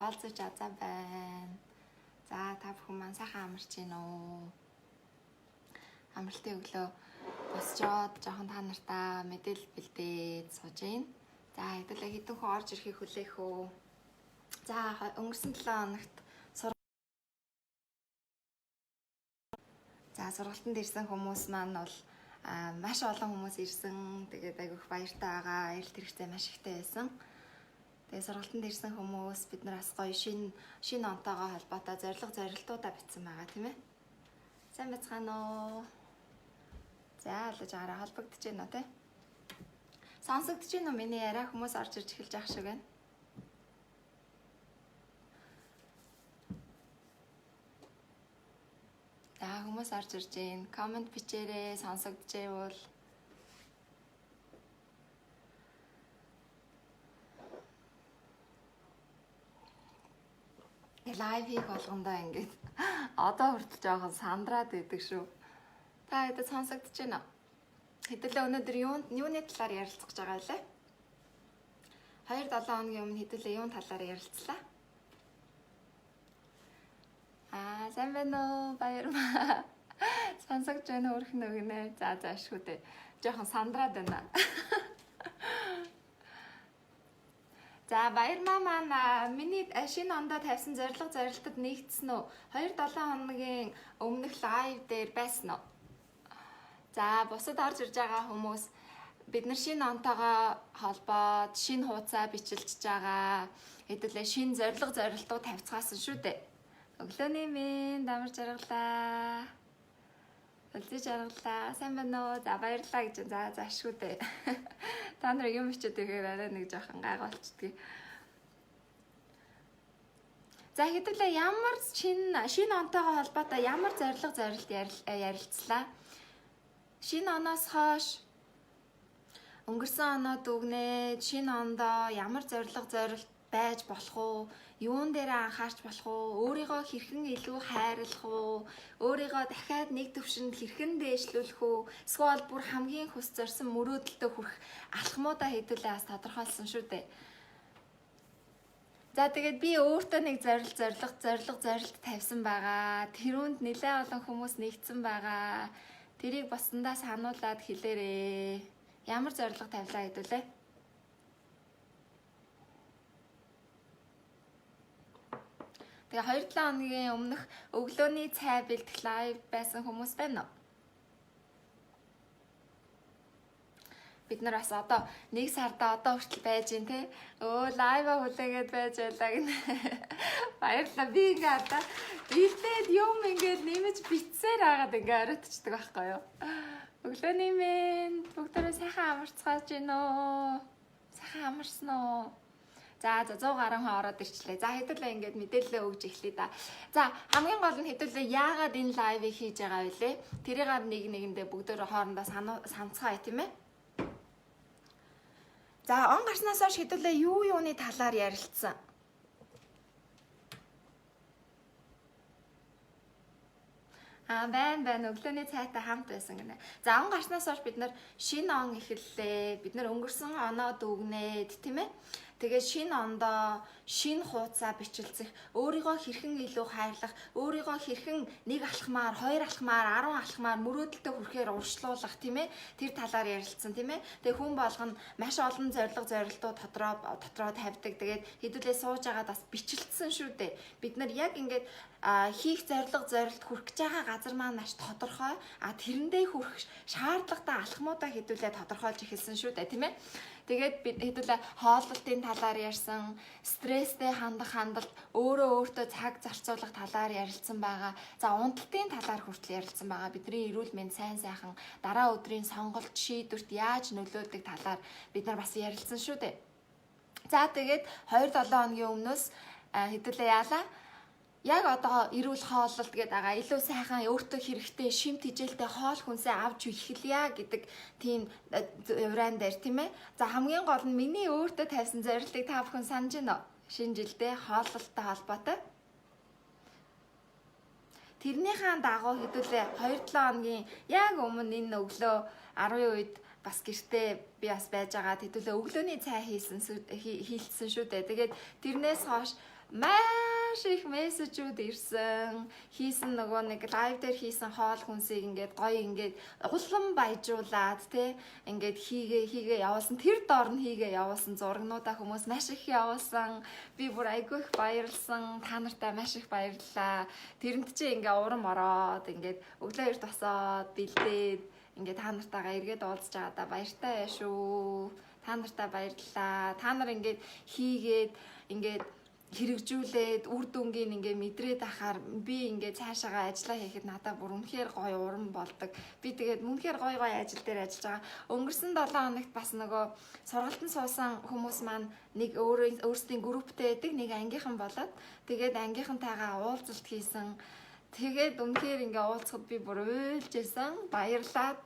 Хоол зүйч азаа байна. За та бүхэн маань сайхан амарч байна уу? Амралтын өглөө босоод жоохон та нартаа мэдээлэл бэлдээд сууж байна. За хэдүүлээ хэдэн хүн орж ирэхийг хүлээх үү? За өнгөрсөн 7 хоногт сургалтанд ирсэн хүмүүс маань бол маш олон хүмүүс ирсэн. Тэгээд айгүйх баяртай байгаа. Эрэлт хэрэгцээ маш ихтэй байсан. Тэгээ сургалтанд ирсэн хүмүүс бид нар бас гоё шинэ онтойгоо холбоотой зорилтуудаа бичсэн байгаа тийм ээ. Сайн байцгаана уу? За олж агаараа холбогдож байна уу те? Сонсогдож байна уу миний яриа? Хүмүүс орж ирж эхэлж байгаа шиг байна. За хүмүүс орж ирж байна. Комент бичээрэй, сонсогдож байвал. Лайв хийх болгондоо ингээд одоо хүртэл жоохон сандраад идэг шүү. Та хэдэд сонсогдож байна уу? Хэдүүлээ өнөөдөр юуны талаар ярилцах гэж байгаа вэ? 2-7 хоногийн өмнө хэдүүлээ юун талаар ярилцлаа? Сайн байна уу? Баярмаа. Сонсогдож байна өөрхөн өгнө. За шүү дээ. Жоохон сандраад байна. За баярмаа маань миний шинэ ондоо тавьсан зорилтод нэгдсэн үү? 2-7 хоногийн өмнөх лайв дээр байсан уу? За бусад орж ирж байгаа хүмүүс бид нар шинэ онтойгоо холбоод шинэ хуудасаа бичилж байгаа. Хэдүүлээ шинэ зорилтууд тавьцгаасан шүү дээ. Өглөөний минь дамар жаргалаа. Үлзий жаргалаа. Сайн байна уу? За баярлалаа гэж. За шүү дээ. Та нар юм бичээд ирэхээр арай нэг жоохон гайгуулчдгийг. За хэдүүлээ ямар шинэ онтойгоо холбоотой ямар зорилт ярилцлаа. Шинэ оноос хойш өнгөрсөн оноо дүгнээд шинэ ондоо ямар зорилт байж болох уу? Юун дээр анхаарч болох уу? Өөрийгөө хэрхэн илүү хайрлах уу? Өөрийгөө дахиад нэг түвшинд хэрхэн дээшлүүлэх үү? Эсвэл бүр хамгийн хүс зорьсон мөрөөдөлтөд хүрэх алхамуудаа хэдүүлээ бас тодорхойлсон шүү дээ. За тэгээд би өөртөө нэг зорилт тавьсан байгаа. Тэрүүнд нэлээд олон хүмүүс нэгдсэн байгаа. Тэрийг босондоо сануулад хэлээрээ. Ямар зорилго тавилаа хэдүүлээ? Тэгээ 2-7 хоногийн өмнөх өглөөний цай бэлдэх лайв байсан хүмүүс байна уу? Бид нар бас одоо нэг сарда одоо хүртэл байж гин те. Лайва хүлээгээд байж байлаа гин. Баярлалаа. Би ингээ одоо бэлдээд юм ингээд нэмэж битсээр агаад ингээ оройтчдаг байхгүй юу? Өглөөний минь бүгдээрээ сайхан амарцгааж гин үү? Сайхан амарсан уу? За 100 гаруй хүн ороод ирчлээ. За хэдүүлээ ингээд мэдээлэл өгж эхлэе да. За хамгийн гол нь хэдүүлээ яагаад энэ лайвыг хийж байгаа вэ? Тэрийг нэгэндээ бүгдөө хоорондоо санацгаая тийм ээ. За он гарснаас хойш хэдүүлээ юуны талаар ярилцсан. Байна өглөөний цайтай хамт байсан гинэ. За он гарснаас хойш бид нар шинэ он эхэллээ. Бид нар өнгөрсөн оноо дүгнээд тийм ээ. Тэгээд шинэ ондоо, шинэ хуудасаа бичилцэх, өөрийгөө хэрхэн илүү хайрлах, өөрийгөө хэрхэн 1 алхмаар, 2 алхмаар, 10 алхмаар мөрөөдөлтөд хүрэхээр урьдчилуулах тийм ээ. Тэр талаар ярилцсан тийм ээ. Тэгээд хүн болгоно маш олон зорилтууд дотроо тавьдаг. Тэгээд хэдүүлээ сууж агаад бас бичилцсэн шүү дээ. Бид нар яг ингээд хийх зорилт хүрэх гэж байгаа газар маань маш тодорхой. Тэрэндээ хүрэх шаардлагатай алхмуудаа хэдүүлээ тодорхойлж эхэлсэн шүү дээ тийм ээ. Тэгээд бид хэдүүлээ хооллолтын талаар ярьсан, стресстэй хандалт, өөртөө цаг зарцуулах талаар ярилцсан байгаа. За унталтын талаар хүртэл ярилцсан байгаа. Бидний эрүүл мэнд сайхан дараа өдрийн сонголт шийдвэрт яаж нөлөөдөг талаар бид нар бас ярилцсан шүү дээ. За тэгээд 2-7 хоногийн өмнөөс хэдүүлээ яалаа. Яг одоо эрүүл хооллолт гэдэг байгаа илүү сайхан өөртөө хэрэгтэй шимт хижээлтэй хоол хүнсээ авч эхэлье гэдэг тийм уран дээр тийм ээ. За хамгийн гол нь миний өөртөө тавьсан зорилтыг та бүхэн санаж байна уу? Шинэ жилдээ хооллолттой холбоотой. Тэрнийхээ дагуу хэдүүлээ 2-7 хоногийн яг өмнө энэ өглөө 10-ийн үед бас гэртээ би бас байж байгаа хэдүүлээ өглөөний цай хийлсэн шүү дээ. Тэгээд тэрнээс хойш маш их мессежүүд ирсэн. Хийсэн нөгөө нэг лайв дээр хийсэн хоол хүнсийг ингээд гоё ингээд улам баяжуулаад тий ингээд хийгээ явуулсан. Тэр доор нь хийгээ явуулсан зурагнуудаа хүмүүс маш их явуулсан. Би бүр айгүй их баярлсан. Та нартай маш их баярлалаа. Тэрэнд чи ингээ урам ороод ингээд өглөө эрт босоод бэлдээд ингээ та нартайгаа эргээд уулзж байгаадаа баяртай яа шүү. Та нартай баярлалаа. Та нар ингээд хийгээд ингээд хэрэгжүүлээд үр дүнгийн ингээ мэдрээд ахаар би ингээ цаашаагаа ажиллаа хийхэд надад бүр үнэхээр гоё урам болдог. Би тэгээд үнэхээр гоё ажил дээр ажиллаж байгаа. Өнгөрсөн 7 хоногт бас нөгөө сургалтанд суусан хүмүүс маань нэг өөрсдийн групптэй байдаг, нэг ангийнхан болоод тэгээд ангийнхантайгаа уулзалт хийсэн. Тэгээд үнэхээр ингээ уулзахад би бүр уйлж байсан. Баярлаад.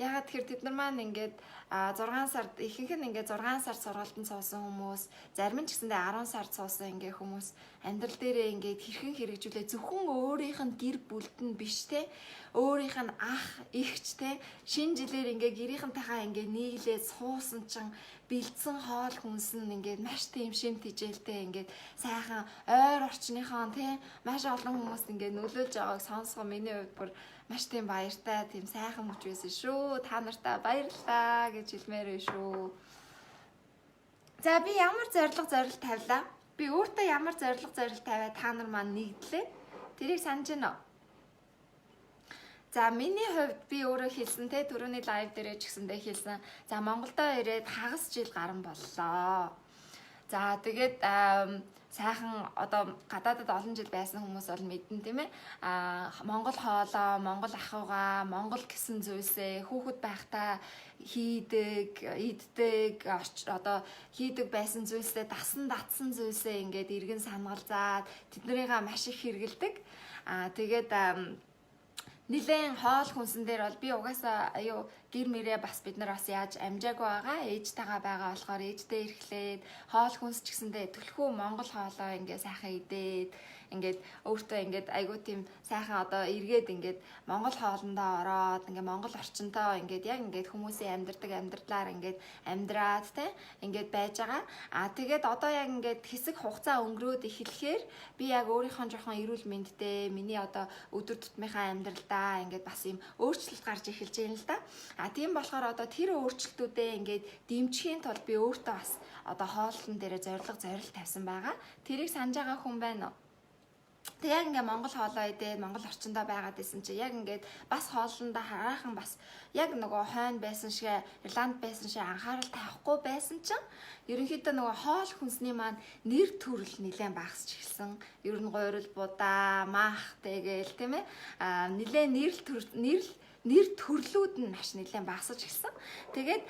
Ягаад тэгэхээр тэд нар маань ингээд 6 сард ихэнх нь ингээд 6 сар сургалтанд суусан хүмүүс, зарим нь ч гэсэндээ 10 сард суусан ингээ хүмүүс амьдрал дээрээ ингээд хэрхэн хэрэгжүүлээ зөвхөн өөрийнх нь гэр бүлд нь биш те, өөрийнх нь ах, эгч те, шинэ жилээр ингээ гэрийнхэнтэйгээ ингээ нийлээд суусан чинь бэлдсэн хоол хүнс нь ингээд маш тийм шимт хижээлтэй ингээд сайхан ойр орчныхоо те маш олон хүмүүст ингээд нөлөөлж байгааг сонсгоо миний хувьд бүр маш тийм баяртай, тийм сайхан мөч байсан шүү. Та нартай баярлалаа гэж хэлмээр байна шүү. За би ямар зориг тавилаа? Би өөртөө ямар зориг тавиад та нар маань нэгдлээ. Тэрийг санаж байна уу? За миний хувьд би өөрөө хэлсэн те түрүүний лайв дээр ч гэсэндээ хэлсэн. За Монголдоо ирээд хагас жил гарсан боллоо. За тэгээд сайхан одоо гадаадад олон жил байсан хүмүүс бол мэднэ тийм ээ. Монгол хоолоо, Монгол ахуйгаа, Монгол гэсэн зүйлсээ хүүхэд байхдаа хийдэг, иддэг, одоо хийдэг байсан зүйлсээ дасан татсан зүйлсээ ингээд иргэн сангалзаад тэднэрийгээ маш их хэрэгэлдэг. Тэгээд нилээн хоол хүнсэн дээр бол би угаасаа аюу гэр мэрээ бас бид нар бас яаж амжаагүй байгаа. Ээжтэйгээ байгаа болохоор ээжтэй ирэхлээд хоол хүнс ч гэсэндээ төлхөө Монгол хоолоо ингээ сайхан идээд ингээд өөртөө ингээд айгуу тийм сайхан одоо эргээд ингээд Монгол хоолндоо ороод ингээд Монгол орчинтоо ингээд яг ингээд хүмүүсийн амьдрдаг амьдралаар ингээд амьдраад те ингээд байж байгаа. Тэгээд одоо яг ингээд хэсэг хугацаа өнгөрөөд эхлэхээр би яг өөрийнхөө жоохон эрүүл мэндтэй миний одоо өдөр тутмынхаа амьдралдаа ингээд бас юм өөрчлөлт гарч эхэлж байна л да. Тийм болохоор одоо тэр өөрчлөлтүүдээ ингээд дэмжихийн тулд би өөртөө бас одоо хоолн дээр зориг тавьсан байгаа. Тэрийг санаж байгаа хүн байна уу? Тэг яг ингээ Монгол хоолоо идээд Монгол орчиндөө байгаад байсан чи яг ингээд бас хоолндоо хараахан бас яг нөгөө хойно байсан шиг Ирланд байсан шиг анхаарал тавихгүй байсан чинь ерөнхийдөө нөгөө хоол хүнсний маань нэр төрөл нэлээд багасч эхэлсэн. Ер нь гойрол будаа, мах тэгэл тийм ээ. Нэлээд нэр төрлүүд нь маш нэлээд багасж эхэлсэн. Тэгээд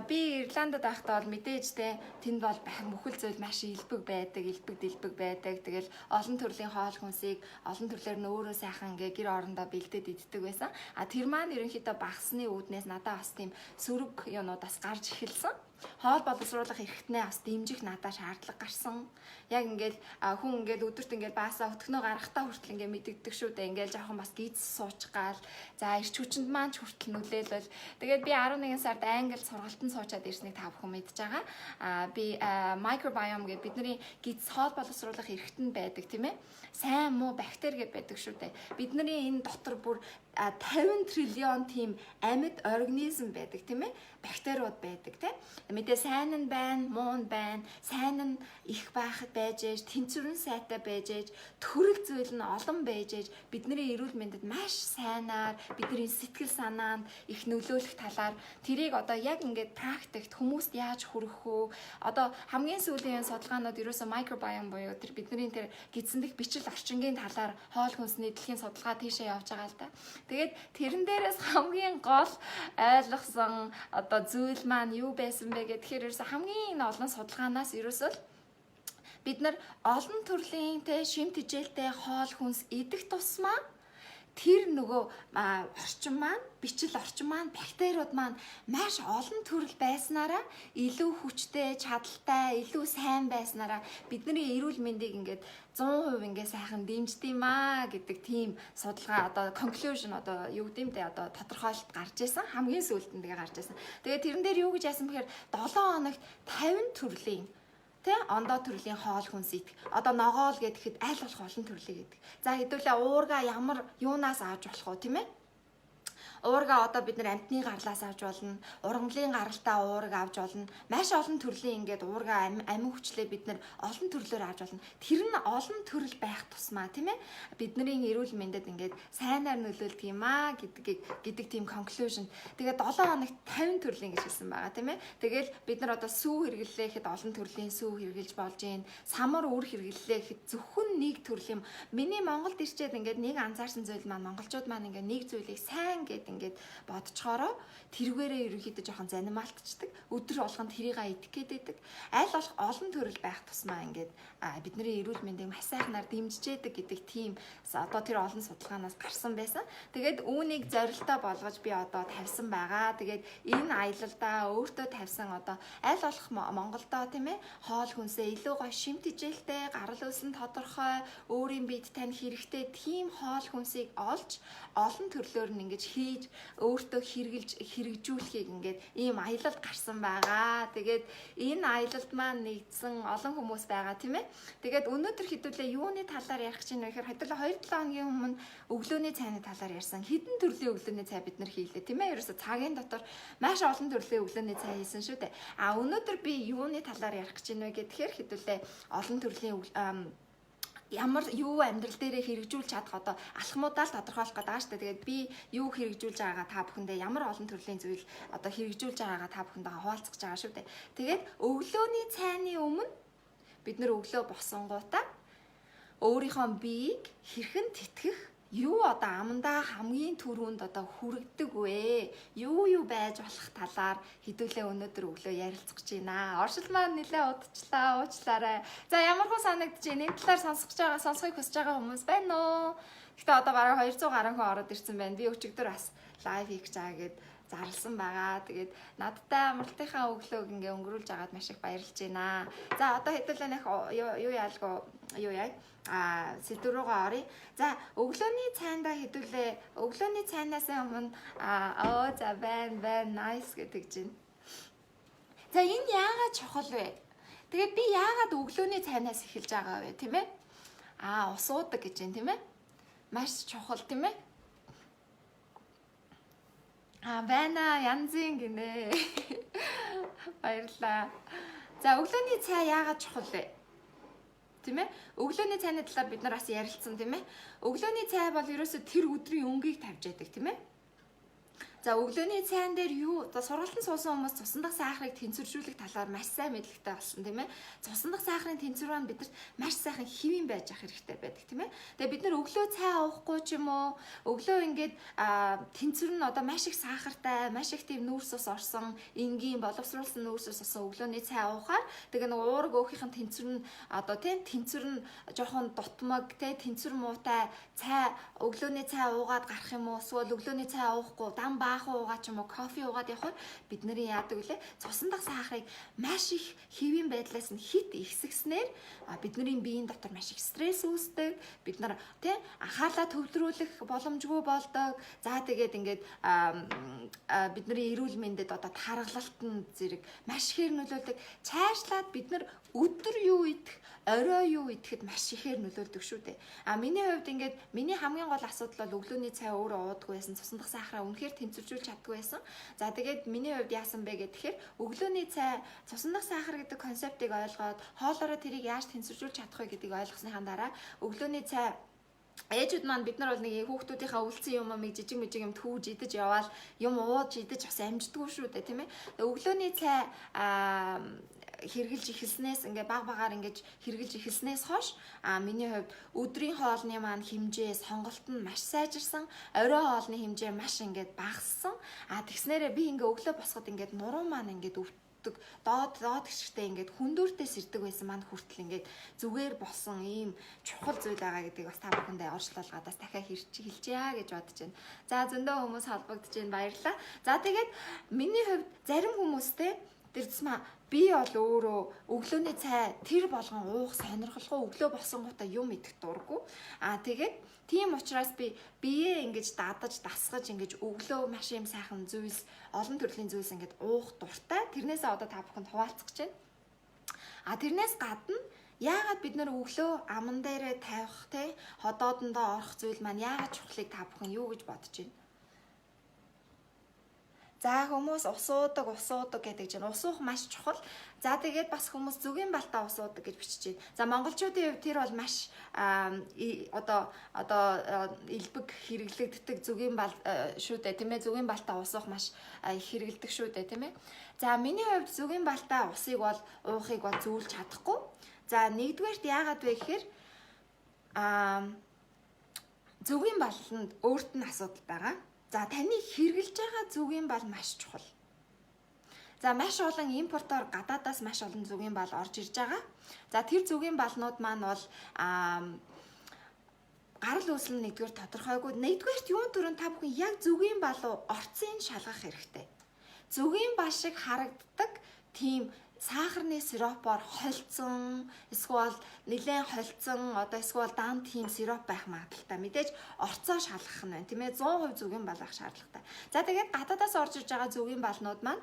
би Ирландд байхдаа бол мэдээж те тэнд бол бүхэл зүйл маш илбэг байдаг. Тэгэл олон төрлийн хоол хүнсийг олон төрлөөр нь өөрөө сайхан ингээ гэр орондоо бэлдээд иддэг байсан. Тэр маань ерөнхийдөө багасны үүднээс надад бас тийм сүрэг юунуудаас гарч эхэлсэн. Хоол боловсруулах эрхтнээ бас дэмжих надад шаардлага гарсан. Яг ингээд хүн ингээд өдөрт ингээд баасаа өтгнөө гарахтаа хүртэл ингээд мэдэгдэг шүү дээ. Ингээд жоохон бас гийц суучих гал. За эрч хүчинд маань ч хүртэл нөлөөлөл. Тэгээд би 11 сард англи сургалтанд суучаад ирснийг та бүхэн мэдж байгаа. Би microbiome гэдэг бидний гийц хоол боловсруулах эрхтэн байдаг тийм ээ. Сайн муу бактери гэдэг байдаг шүү дээ. Бидний энэ дотор бүр 50 триллион тийм амьд организм байдаг тийм ээ. Бактериуд байдаг тийм. Мэдээ сайн нь байна, муу нь байна. Сайн нь их байхад байж ээж, тэнцвэрэн сайтай байж ээж, төрөл зүйл нь олон байж ээж бидний эрүүл мэндэд маш сайнаар бидний сэтгэл санаанд их нөлөөлөх талаар тэрийг одоо яг ингээд практикт хүмүүст яаж хүргэх вэ? Одоо хамгийн сүүлийн судалгаанууд ерөөсөө microbiome буюу тэр бидний тэр гидсэндэх бичил орчингийн талаар хоол хүнсний дэлхийн судалгаа тийшээ явж байгаа л да. Тэгээд тэрэн дээрээс хамгийн гол ойлгосон одоо зүйл маань юу байсан бэ гэхээр ерөөсөө хамгийн олон судалгаанаас ерөөсөө бид нар олон төрлийн те шимт хижээлтэй хоол хүнс идэх тусмаа тэр нөгөө орчин маань, бичил орчин маань, бактериуд маань маш олон төрөл байснараа илүү хүчтэй, чадaltaй, илүү сайн байснараа бидний эрүүл мэндийг ингээд 100% ингээд сайхан дэмждэймаа гэдэг тийм судалгаа одоо conclusion одоо юу гэмтэй одоо тодорхойлолт гарч ирсэн. Хамгийн сүүлд нь тэгээ гарч ирсэн. Тэгээ тэрэн дээр юу гэж яасан бэхээр 7 хоногт 50 төрлийн ондоо төрлийн хоол хүнс идэх. Одоо ногоол гэхэд аль болох олон төрлийг идэх. За хэдүүлээ уурга ямар юунаас ааж болох вэ, тийм ээ? Уурга одоо бид нар амтны гарлаас авч болно, ургамлын гаралтай уурга авч болно. Маш олон төрлийн ингээд уурга амин хүчлээ бид нар олон төрлөөр авч болно. Тэр нь олон төрөл байх тусмаа тийм ээ. Бидний эрүүл мэндэд ингээд сайнаар нөлөөлдөг юм аа гэдэг тийм conclusion. Тэгээд 7 хоногт 50 төрлийн гэж хэлсэн байгаа тийм ээ. Тэгэл бид нар одоо сүү хэрэглэхэд олон төрлийн сүү хэрэглэж болж гин. Самар үр хэрэглэхэд зөвхөн нэг төрлийн. Миний Монголд ирчээд ингээд нэг анзаарсан зүйл маань монголчууд маань ингээд нэг зүйлийг сайн ингээд бодцохороо тэргээрээ ерөнхийдөө жоохон занимаалтчдаг. Өдөр болгонд тэрийг идэх гээд байдаг. Аль болох олон төрөл байх тусмаа ингээд бидний эрүүл мэндийг маш сайхнаар дэмжижээдэг гэдэг тийм одоо тэр олон судалгаанаас гарсан байсан. Тэгээд үүнийг зорилтоо болгож би одоо тавьсан байгаа. Тэгээд энэ аялалдаа өөртөө тавьсан одоо аль болох Монголдоо тийм ээ хоол хүнсээ илүү гоё шимт хичээлтэй, гарал үүсэлэн тодорхой, өөрийн биед тань хэрэгтэй тийм хоол хүнсийг олж олон төрлөөр нь ингэж хийж өөртөө хэрэгжүүлэхийг ингээд ийм аялал гарсан байгаа. Тэгээд энэ аялалд маань нэгдсэн олон хүмүүс байгаа тийм ээ. Тэгээд өнөөдөр хэдүүлээ юуны талаар ярих гэж байна вэ гэхээр хэдүүлээ 2-7 хоногийн өмнө өглөөний цайны талаар ярьсан. Хэдэн төрлийн өглөөний цай бид нар хийлээ тийм ээ. Ерөөсө цагийн дотор маш олон төрлийн өглөөний цай хийсэн шүү дээ. Өнөөдөр би юуны талаар ярих гэж байна вэ гэхээр хэдүүлээ олон төрлийн ямар юу амьдрал дээрээ хэрэгжүүлж чадах одоо алхамуудаа л тодорхойлох гэдэг байгаа шүү дээ. Тэгээд би юу хэрэгжүүлж байгаагаа та бүхэндээ ямар олон төрлийн зүйл одоо хэрэгжүүлж байгаагаа та бүхэндээ хуваалцах гэж байгаа шүү дээ. Тэгээд өглөөний цайны өмнө бид нэр өглөө босонгуудаа өөрийнхөө биеийг хэрхэн тэтгэх юу одоо амандаа хамгийн түрүүнд одоо хүрэгдэг вэ? Юу байж болох талаар хэдүүлээ өнөөдөр өглөө ярилцах гэж байна. Оршил маань нэлээ удчлаа, уучлаарай. За ямар хүн санагдаж байна? Энэ талаар сонсохыг хүсэж байгаа хүмүүс байна уу? Гэхдээ одоо бараг 200 гаруй хүн ороод ирсэн байна. Би өчигдөр бас лайв хийх гэж байгаа гэд зарласан байгаа. Тэгээд надтай амралтынхаа өглөөг ингээ өнгөрүүлж агаад маш их баярлж байна. За одоо хэдүүлээ нэх юу яа? Сэдв рүүгээ оръё. За өглөөний цайндаа хэдүүлээ өглөөний цайнаас өмнө за байна nice гэдэг чинь. За энэ яагаад чухал вэ? Тэгээд би яагаад өглөөний цайнаас эхэлж байгаа вэ, тийм ээ? Ус уудаг гэж юм, тийм ээ? Маш чухал, тийм ээ? Байна янзын гинэ. Баярлаа. За өглөөний цай яагаад чухал вэ? Тийм ээ? Өглөөний цайны талаар бид нар бас ярилцсан тийм ээ? Өглөөний цай бол ерөөсө тэр өдрийн өнгийг тавьж яадаг тийм ээ? За өглөөний цайн дээр юу одоо сургалтын суусан хүмүүс цусан дахь сахарыг тэнцвэржүүлэх талаар маш сайн мэдлэгтэй болсон тийм ээ. Цусан дахь сахарын тэнцвэр маань бидэнд маш сайхан хэвийн байж ах хэрэгтэй байдаг тийм ээ. Тэгээ бид нар өглөө цай уухгүй ч юм уу өглөө ингээд тэнцвэр нь одоо маш их сахартай, маш их тийм нүүрс ус орсон, энгийн боловсруулсан нүүрс ус орсон өглөөний цай уухаар тэгээ нэг уураг өөхийнхэн тэнцвэр нь одоо тийм тэнцвэр нь жоохон дутмаг тийм тэнцвэр муутай цай өглөөний цай уугаад гарах юм уу эсвэл өглөөний цай уухгүй дан баахан уугаад ч юм уу кофе уугаад явхад бид нарын яадаг үлээ цусан дахь сахарыг маш их хэвийн байдлаас нь хит ихсгснээр бидний биеийн дотор маш их стресс үүсдэг бид нар тий анхаарлаа төвлөрүүлэх боломжгүй болдог за тэгээд ингээд бидний эрүүл мэндэд одоо тархалтын зэрэг маш ихээр нөлөөлдөг цаашлаад бид нар өдөр юу идэх орой юу идэхэд маш ихээр нөлөөлдөг шүү дээ. Миний хувьд ингээд миний хамгийн гол асуудал бол өглөөний цай өөрөө уудаггүй байсан. Цусан дахь сахараа үнэхээр тэнцвэржүүлж чаддаггүй байсан. За тэгээд миний хувьд яасан бэ гэхээр өглөөний цай цусан дахь сахар гэдэг концептыг ойлгоод хоолоороо тэрийг яаж тэнцвэржүүлж чадах вэ гэдгийг ойлгосныхаа дараа өглөөний цай ээжүүд маань бид нар бол нэг хүүхдүүдийнхаа үлдсэн юм амиг жижиг юм түүж идэж яваал юм ууж идэж бас амждаггүй шүү дээ тийм ээ. Өглөөний цай хэрглэж эхэлснээс ингээ баг багаар ингэж хэрглэж эхэлснээс хойш миний хувьд өдрийн хоолны маань хэмжээ сонголт нь маш сайжирсан орой хоолны хэмжээ маш ингээд багассан тэгснээрээ би ингээ өглөө босоход ингээд нуруу маань ингээд өвддөг доод гიშгтэй ингээд хүндүүртэй сэрдэг байсан маань хүртэл ингээд зүгээр болсон ийм чухал зүйл байгаа гэдгийг бас та бүхэндээ орчлуулгаад бас дахиад хэлчихье гэж бодож байна. За зөндөө хүмүүс холбогдож байна баярлалаа. За тэгээд миний хувьд зарим хүмүүстэй тэр тусмаа би бол өөрөө өглөөний цай тэр болгон уух сонирхолгүй өглөө босонгуудаа юм идэх дурггүй. Тэгээд тийм учраас би биеэ ингэж дадаж дасгаж ингэж өглөө маш юм сайхан зүйлс олон төрлийн зүйлс ингэж уух дуртай. Тэрнээсээ одоо та бүхэнд хуваалцах гэж байна. Тэрнээс гадна яагаад бид нэр өглөө аман дээрээ тавих те ходоодондоо орох зүйл маань яагаад чухлыг та бүхэн юу гэж бодож байна? За хүмүүс ус уудаг гэдэг чинь ус уух маш чухал. За тэгээд бас хүмүүс зүгийн балтаа ус уудаг гэж бичиж байна. За монголчуудын хувьд тэр бол маш одоо элбэг хэрэглэгддэг зүгийн бал шүү дээ, тийм ээ. Зүгийн балтаа ус уух маш их хэрэглэдэг шүү дээ, тийм ээ. За миний хувьд зүгийн балтаа усыг бол уухыг бол зөвлөж чадахгүй. За нэгдүгээрт яагаад вэ гэхээр зүгийн балтанд өөрт нь асуудал байгаа. За таны хэрглэж байгаа зүгийн бал маш чухал. За маш олон импортоор гадаадаас маш олон зүгийн бал орж ирж байгаа. За тэр зүгийн балнууд маань бол гарал үүсэл нэгдүгээр тодорхойгүй. Нэгдүгээрт юун төрөнд та бүхэн яг зүгийн бал руу орцын шалгах хэрэгтэй. Зүгийн бал шиг харагддаг тийм сахарны сиропоор холцсон, эсвэл нэлээд холцсон, одоо эсвэл дан тийм сироп байх магадaltaй. Мэдээж орцоо шалгах нь байна, тийм ээ. 100% зүгийн бал байх шаардлагатай. За тэгээд гадаадаас орж ирж байгаа зүгийн балнууд маань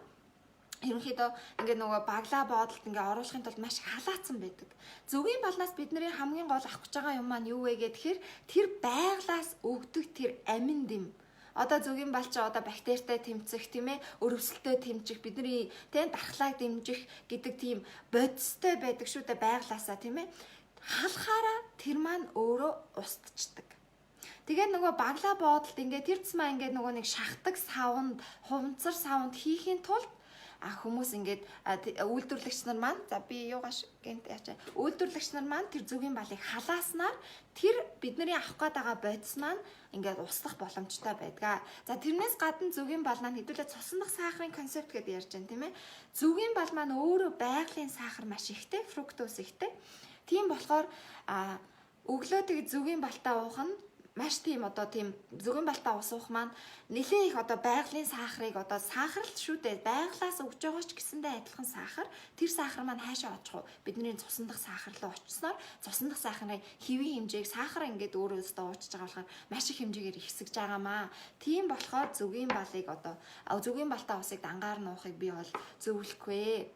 ерөнхийдөө ингээд нөгөө баглаа боодолд ингээд оруулахын тулд маш халаацсан байдаг. Зүгийн балнаас бидний хамгийн гол авах гэж байгаа юм маань юу вэ гэхээр тэр байглаас өгдөг тэр амин дэм. Одоо зүгийн бал чи одоо бактеритай тэмцэх, тийм ээ, өрөвсөлтөй тэмцэх, бидний тийм дархлааг дэмжих гэдэг тийм бодистой байдаг шүү дээ байглаасаа, тийм ээ. Халахаараа тэр маань өөрөө устдчихдаг. Тэгээд нөгөө баглаа боодолд ингээд тэр цэсмаа ингээд нөгөө нэг шахдаг савнд, хувцар савнд хийхийн тулд хүмүүс ингээд үйлдвэрлэгч нар маань за би юугаш гэнт яачаа үйлдвэрлэгч нар маань тэр зүгийн балыг халааснаар тэр бидний авах гээд байгаа бодис маань ингээд услах боломжтой байдгаа. За тэрнээс гадна зүгийн бал маань хэдүүлээ цусан дах сахарын концепт гэдээ ярьж байна, тийм ээ. Зүгийн бал маань өөрөө байгалийн сахар маш ихтэй, фруктоз ихтэй. Тийм болохоор өглөөтэйг зүгийн балтаа уух нь маш тийм одоо тийм зүгийн балтаа ус уух маань нэлээ их одоо байгалийн сахарыг одоо сахарлт шүү дээ. Байглаас өгж байгаа ч гэсэндээ адилхан сахар. Тэр сахар маань хаашаа очих вэ? Бидний цусан дах сахар руу очисноор цусан дах сахарын хэвийн хэмжээг сахар ингээд өөрөөсөө уучж байгаа болохоор маш их хэмжээгээр ихсэж байгаамаа. Тийм болохоор зүгийн балыг одоо зүгийн балтаа усыг дангаар нуухыг би бол зөвлөхгүй.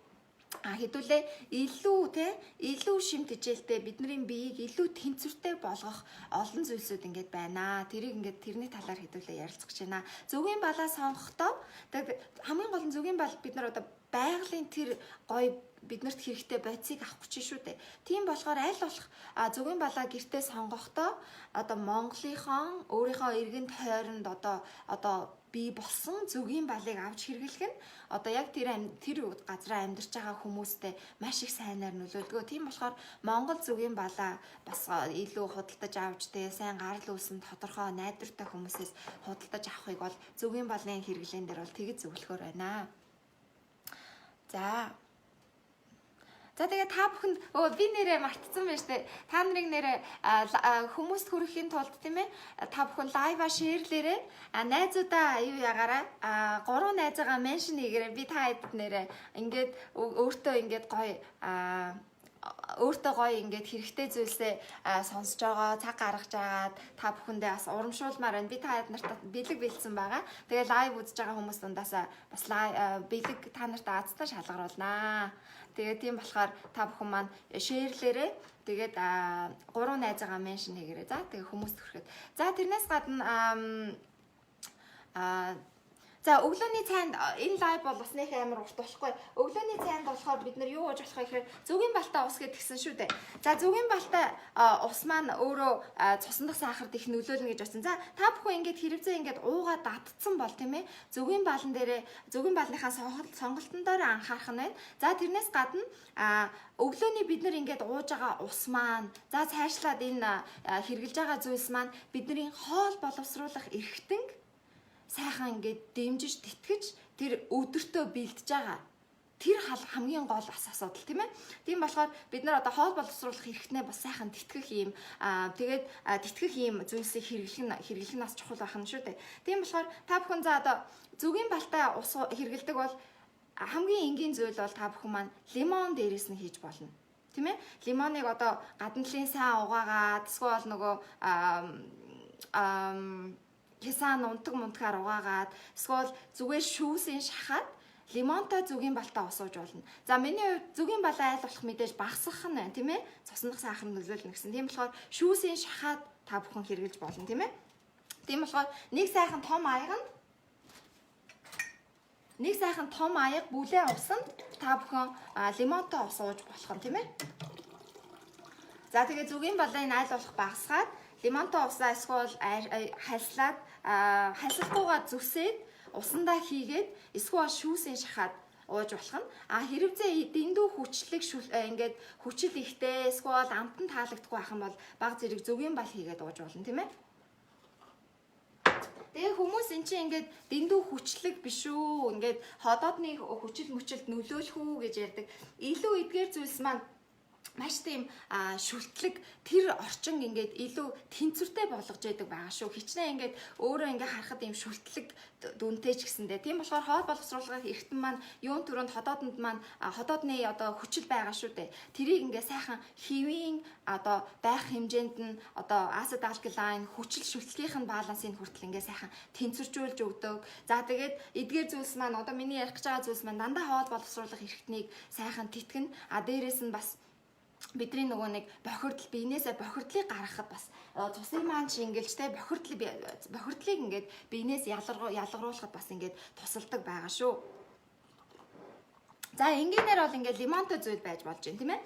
Хэдүүлээ илүү шим тэжээлтэй бидний биеийг илүү тэнцвэртэй болгох олон зүйлсүүд ингээд байна. Тэрийг ингээд тэрний талаар хэдүүлээ ярилцах гэж байна. Зүгийн балаа сонгохдоо хамгийн гол нь зүгийн бал бид нар одоо байгалийн тэр гоё биднэрт хэрэгтэй бодисыг авах гэж шүү дээ. Тийм болохоор аль болох зүгийн балаа гэртээ сонгохдоо одоо Монголынхон өөрийнхөө эргэн тойронд одоо бий болсон зүгийн балыг авч хэрэглэх нь одоо яг тэр газраа амьдарч байгаа хүмүүстэй маш их сайнаар нөлөөлдөг. Тийм болохоор Монгол зүгийн балаа бас илүү худалдаж авч сайн гарал үүсэн тодорхой найдвартай хүмүүсээс худалдаж авахыг бол зүгийн балын хэрэглэн дээр бол тэгж зөвлөхөр байна. За тэгээд та бүхэнд би нэрээ мартсан байна штэ. Та нарыг нэрээ хүмүүст хүрэхийн тулд тийм ээ та бүхэн лайва шеэрлээрээ найзуудаа юу ягаараа 3 найзаагаа меншн хийгээрэй. Би та хэдэд нэрээ ингээд өөртөө ингээд гоё ингээд хэрэгтэй зүйлсээ сонсож байгаа, цаг гаргаж агаад та бүхэндээ бас урамшуулмаар байна. Би та нарт бэлэг бэлдсэн байгаа. Тэгээ лайв үзэж байгаа хүмүүс дундаасаа бас бэлэг та нарт азтай шалгаруулнаа. Тэгээ тийм болохоор та бүхэн маань шеэрлээрээ тэгээд 3 найзаагаа меншн хийгээрэй. За тэгээ хүмүүст хүрэхэд. За тэрнээс гадна за өглөөний цайнд энэ лайв бол бас нэг амар урт болохгүй. Өглөөний цайнд болохоор бид нар юу ууж болох вэ гэхээр зүгийн балтаа ус гэдгсэн шүү дээ. За зүгийн балтаа ус маань өөрөө цусан дах сахарт их нөлөөлнө гэж бодсон. За та бүхэн ингээд хэрэгцээ ингээд уугаа датцсан бол тийм ээ. Зүгийн балан дээрээ зүгийн балныхаа сонголтон дээр анхаарах нь байна. За тэрнээс гадна өглөөний бид нар ингээд ууж байгаа ус маань за цаашлаад энэ хэрглэж байгаа зүйлс маань бидний хоол боловсруулах эрхтэн сайхан ингээд дэмжиж тэтгэж тэр өдөртөө бэлдэж байгаа. Тэр хамгийн гол асуудал тийм ээ. Тийм болохоор бид нар одоо хоол боловсруулах хэрэгтнээ бас сайхан тэтгэх юм тэгээд тэтгэх юм зүйлсийг хэрэглэх нь бас чухал байх нь шүү дээ. Тийм болохоор та бүхэн за одоо зүгийн балтаа ус хэрэглэдэг бол хамгийн энгийн зүйл бол та бүхэн маань лимон дээрээс нь хийж болно. Тийм ээ. Лимоныг одоо гадналын сайн угаагаад эсвэл нөгөө хясаан унтаг мунтгаар угаагаад эсвэл зүгээр шүүсийн шахаад лимонтой зүгийн балтаа усууж болно. За миний хувьд зүгийн балаа айл болох мэдээж багасгах нь байна, тийм ээ? Цуснах сахар нөлөөлнө гэсэн. Тийм болохоор шүүсийн шахаад та бүхэн хэрэглэж болно, тийм ээ? Тийм болохоор нэг сайхан том аяг бүлээн усанд та бүхэн лимонтой усууж болох нь, тийм ээ? За тэгээ зүгийн балааны айл болох багасгаад лимонтой усаа эсвэл хальслаад хальсалтуугаа зүсээд усандаа хийгээд эсвэл шүүсийн шахаад ууж болох нь. Хэрвээ дэндүү хүчлэг ингээд хүчил ихтэй эсвэл амтан таалагдахгүй байх юм бол баг зэрэг зөвгийн бал хийгээд ууж болно, тийм ээ? Тэгээ хүмүүс эн чинь ингээд дэндүү хүчлэг биш үү? Ингээд ходоодны хүчил мөчөлд нөлөөлөх үү гэж ярьдаг. Илүү эдгээр зүйлс маань маш тийм шүлтлэг тэр орчин ингээд илүү тэнцвэртэй болгож яадаг байгаа шүү. Хичнээн ингээд өөрөө ингээд харахад ийм шүлтлэг дүнтэй ч гэсэндээ. Тийм болохоор хоол боловсруулгын эргэтэн маань юун төрөнд ходооднд маань ходоодны одоо хүчил байгаа шүү дээ. Тэрийг ингээд сайхан хэвийн одоо байх хэмжээнд нь одоо acid alkaline хүчил шүлтлийн балансыг хүртэл ингээд сайхан тэнцвэржүүлж өгдөг. За тэгээд эдгээр зүйлс маань одоо миний ярих гэж байгаа зүйлс маань дандаа хоол боловсруулах эргэтнийг сайхан тэтгэн. Дээрээс нь бас бидний нөгөө нэг бохирдол биенээсээ бохирдлыг гаргахад бас цусны маань шингэлжтэй бохирдлыг ингээд биенээс ялгаруулахад бас ингээд тусалдаг байгаа шүү. За энгийнээр бол ингээд лимонтой зүйл байж болж байна, тийм ээ.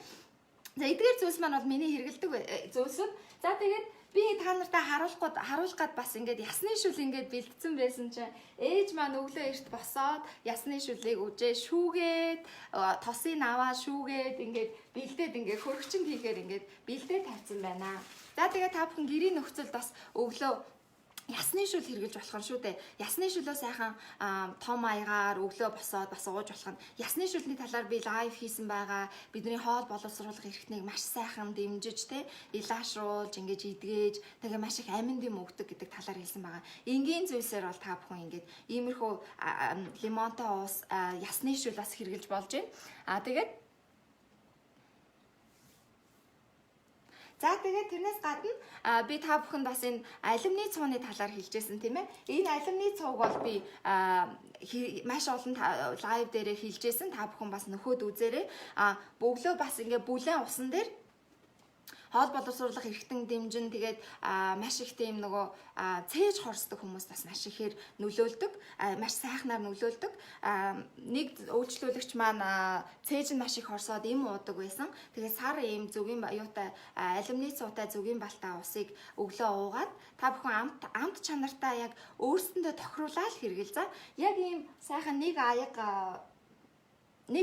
За эдгээр зүйлс маань бол миний хэрэгэлдэг зүйлсүүд. За тэгээд би та нартай харуулах гад бас ингээд ясны шүл ингээд бэлдсэн байсан чинь ээж маань өглөө эрт босоод ясны шүлийг үжээ шүүгээд тосыг аваа шүүгээд ингээд бэлдээд ингээд хөргөчөнд хийхээр ингээд бэлдээд тавьсан байна. За тэгээ та бүхэн гэрийн нөхцөлд бас өглөө ясны шүл хэрглэж болох нь шүү дээ. Ясны шүлөө сайхан том аягаар өглөө босоод бас ууж болох нь. Ясны шүлний талаар би лайв хийсэн байгаа. Бидний хоол боловсруулах эрхтнийг маш сайхан дэмжиж илаашруулж ингэж идгээж тэгээ маш их амин дэм өгдөг гэдэг талаар хэлсэн байгаа. Энгийн зүйлсээр бол та бүхэн ингэж иймэрхүү лимонтой ус ясны шүл бас хэрглэж болж байна. Тэгээд за тэгээд тэрнээс гадна би та бүхэнд бас энэ алюминий цууны талаар хэлжсэн тийм ээ. Энэ алюминий цууг бол би маш олон лайв дээрээ хэлжсэн. Та бүхэн бас нөхөд үзээрэй. Өглөө бас ингээ бүлээн усан дээр хоол боловсруулах эргэтэн дэмжин тэгээд маш их тийм нөгөө цээж хорсдог хүмүүс бас маш ихээр нөлөөлдөг, маш сайхнаар нөлөөлдөг. Нэг үйлчлүүлэгч маань цээж нь маш их хорсоод им уудаг байсан. Тэгээд сар им зүгийн юутай алюминий цуутай зүгийн балтаа усыг өглөө уугаад та бүхэн амт чанартаа яг өөрсөндөө тохируулаад хэрэгэл. За яг ийм сайхан нэг